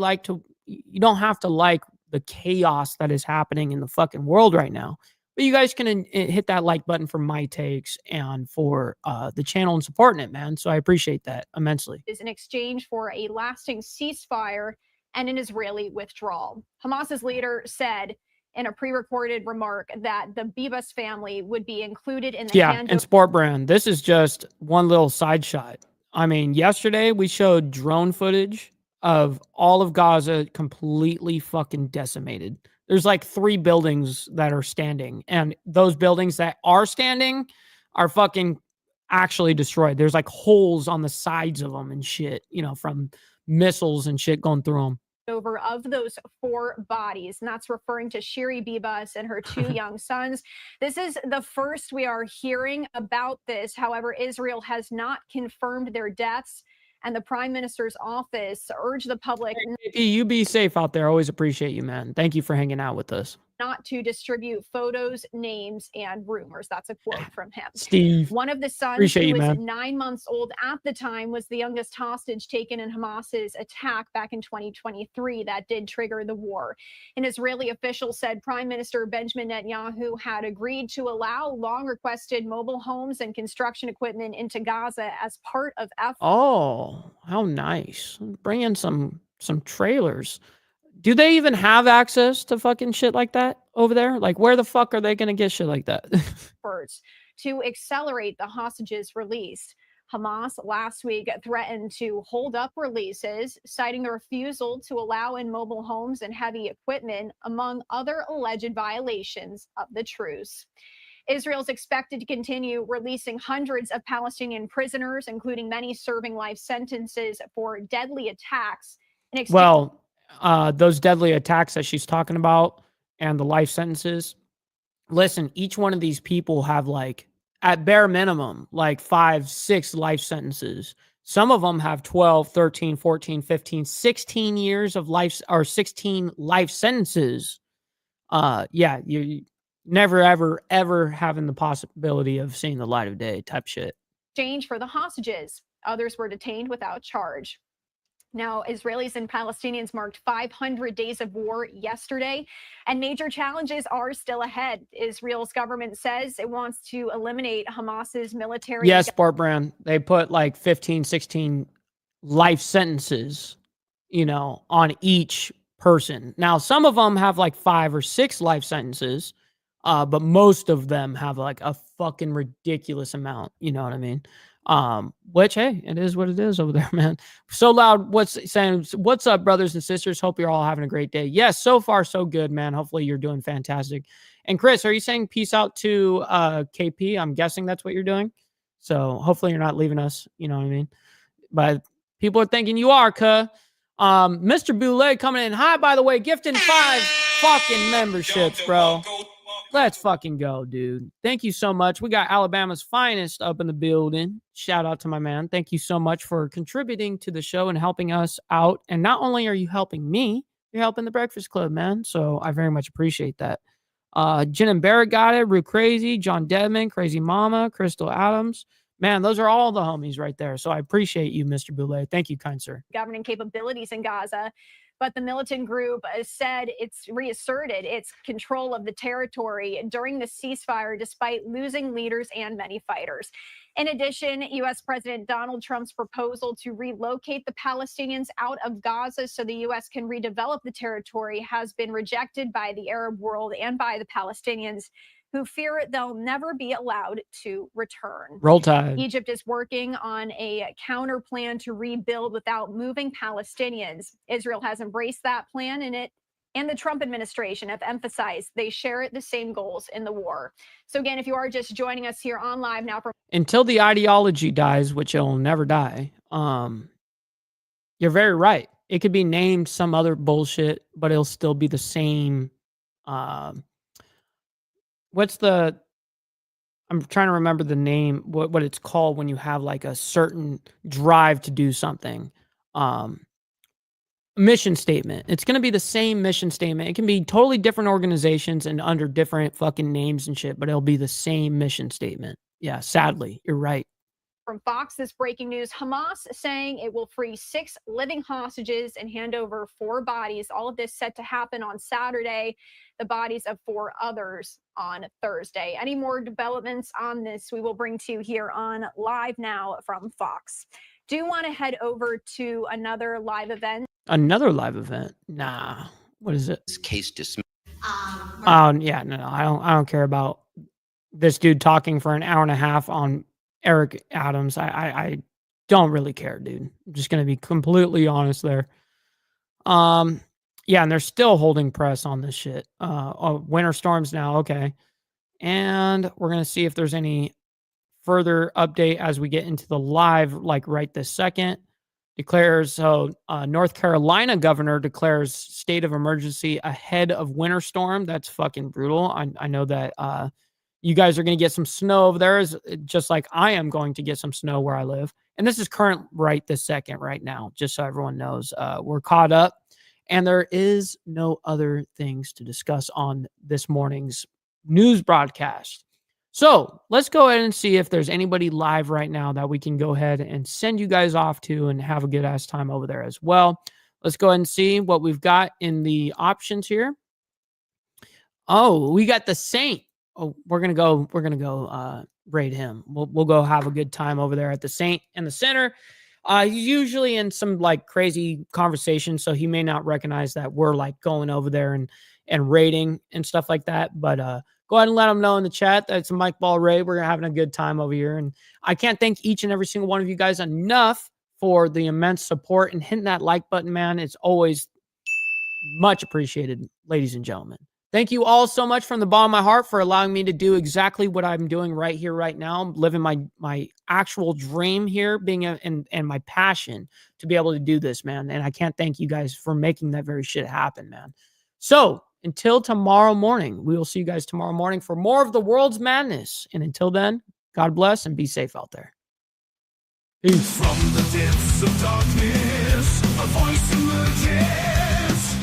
you don't have to like the chaos that is happening in the fucking world right now. But you guys can hit that like button for my takes and for the channel and supporting it, man. So I appreciate that immensely. Is in exchange for a lasting ceasefire and an Israeli withdrawal. Hamas's leader said in a pre-recorded remark that the Bibas family would be included in the And Sport Brand. This is just one little side shot. I mean, yesterday we showed drone footage of all of Gaza completely fucking decimated. There's like 3 buildings that are standing, and those buildings that are standing are fucking actually destroyed. There's like holes on the sides of them and shit, from missiles and shit going through them. Over of those 4 bodies, and that's referring to Shiri Bibas and her 2 young sons. This is the first we are hearing about this. However, Israel has not confirmed their deaths, and the Prime Minister's office urged the public You be safe out there. Always appreciate you, man. Thank you for hanging out with us. not to distribute photos, names, and rumors. That's a quote from him. Steve, one of the sons, appreciate who you, was man. 9 months old at the time, was the youngest hostage taken in Hamas's attack back in 2023 that did trigger the war. An Israeli official said Prime Minister Benjamin Netanyahu had agreed to allow long-requested mobile homes and construction equipment into Gaza as part of efforts. Oh, how nice. Bring in some trailers. Do they even have access to fucking shit like that over there? Like, where the fuck are they going to get shit like that? To accelerate the hostages release. Hamas last week threatened to hold up releases, citing the refusal to allow in mobile homes and heavy equipment, among other alleged violations of the truce. Israel's expected to continue releasing hundreds of Palestinian prisoners, including many serving life sentences for deadly attacks. Well, those deadly attacks that she's talking about and the life sentences. Listen, each one of these people have, like, at bare minimum, like 5, 6 life sentences. Some of them have 12, 13, 14, 15, 16 years of life, or 16 life sentences. Yeah, you never, ever having the possibility of seeing the light of day type shit. Exchange for the hostages. Others were detained without charge. Now, Israelis and Palestinians marked 500 days of war yesterday, and major challenges are still ahead. Israel's government says it wants to eliminate Hamas's military. Yes, Sport Brand. They put like 15, 16 life sentences, on each person. Now, some of them have like 5 or 6 life sentences, but most of them have like a fucking ridiculous amount. You know what I mean? Which, hey, it is what it is over there, man. So loud. What's up, brothers and sisters? Hope you're all having a great day. Yes, so far so good, man. Hopefully you're doing fantastic. And Chris, are you saying peace out to KP? I'm guessing that's what you're doing. So hopefully you're not leaving us. You know what I mean? But people are thinking you are, cuh. Mr. Boulay coming in. Hi, by the way, gifting 5 fucking memberships, bro. Let's fucking go, dude. Thank you so much. We got Alabama's finest up in the building. Shout out to my man. Thank you so much for contributing to the show and helping us out. And not only are you helping me, you're helping the Breakfast Club, man. So I very much appreciate that. Jen and Barrett got it. Rue Crazy, John Dedman, Crazy Mama, Crystal Adams. Man, those are all the homies right there. So I appreciate you, Mr. Boulay. Thank you, kind sir. Governing capabilities in Gaza. But the militant group has said it's reasserted its control of the territory during the ceasefire, despite losing leaders and many fighters. In addition, U.S. President Donald Trump's proposal to relocate the Palestinians out of Gaza so the U.S. can redevelop the territory has been rejected by the Arab world and by the Palestinians, who fear they'll never be allowed to return. Roll Tide. Egypt is working on a counter plan to rebuild without moving Palestinians. Israel has embraced that plan, and the Trump administration have emphasized they share the same goals in the war. So again, if you are just joining us here on live now from Until the ideology dies, which it'll never die, you're very right. It could be named some other bullshit, but it'll still be the same. I'm trying to remember the name, what it's called when you have like a certain drive to do something. Mission statement. It's going to be the same mission statement. It can be totally different organizations and under different fucking names and shit, but it'll be the same mission statement. Yeah, sadly, you're right. From Fox, this breaking news: Hamas saying it will free 6 living hostages and hand over 4 bodies. All of this set to happen on Saturday. The bodies of 4 others on Thursday. Any more developments on this we will bring to you here on Live Now from Fox. Do want to head over to another live event. Another live event? Nah. What is it? This case dismissed. Yeah, no, I don't care about this dude talking for an hour and a half on Eric Adams. I don't really care, dude. I'm just gonna be completely honest there. Yeah, and they're still holding press on this shit. Winter storms now, okay. And we're gonna see if there's any further update as we get into the live, like right this second. North Carolina governor declares state of emergency ahead of winter storm. That's fucking brutal. I know that you guys are going to get some snow over there, just like I am going to get some snow where I live. And this is current right this second, right now, just so everyone knows. We're caught up, and there is no other things to discuss on this morning's news broadcast. So let's go ahead and see if there's anybody live right now that we can go ahead and send you guys off to and have a good ass time over there as well. Let's go ahead and see what we've got in the options here. Oh, we got the Saint. Oh, we're gonna go raid him. We'll go have a good time over there at the Saint in the center. He's usually in some like crazy conversation, so he may not recognize that we're like going over there and raiding and stuff like that. But go ahead and let him know in the chat that it's a Mike Ball raid. We're having a good time over here, and I can't thank each and every single one of you guys enough for the immense support and hitting that like button, man. It's always much appreciated, ladies and gentlemen. Thank you all so much from the bottom of my heart for allowing me to do exactly what I'm doing right here, right now. I'm living my actual dream here, and my passion to be able to do this, man. And I can't thank you guys for making that very shit happen, man. So until tomorrow morning, we will see you guys tomorrow morning for more of the world's madness. And until then, God bless and be safe out there. Peace. From the depths of darkness, a voice emerges,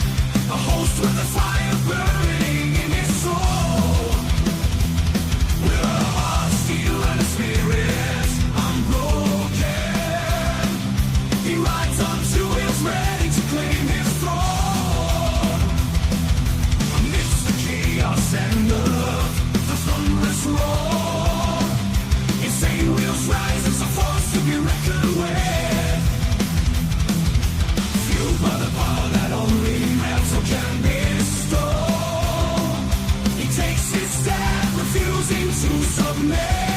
a host with a fire burning in his soul. With a heart steel and a spirit unbroken, he rides on to his ready to claim his throne. Amidst the chaos and the thunderous roar, insane wheels rise as a force to be reckoned with. Fueled by the power that only metal can bestow. He takes his stand, refusing to submit.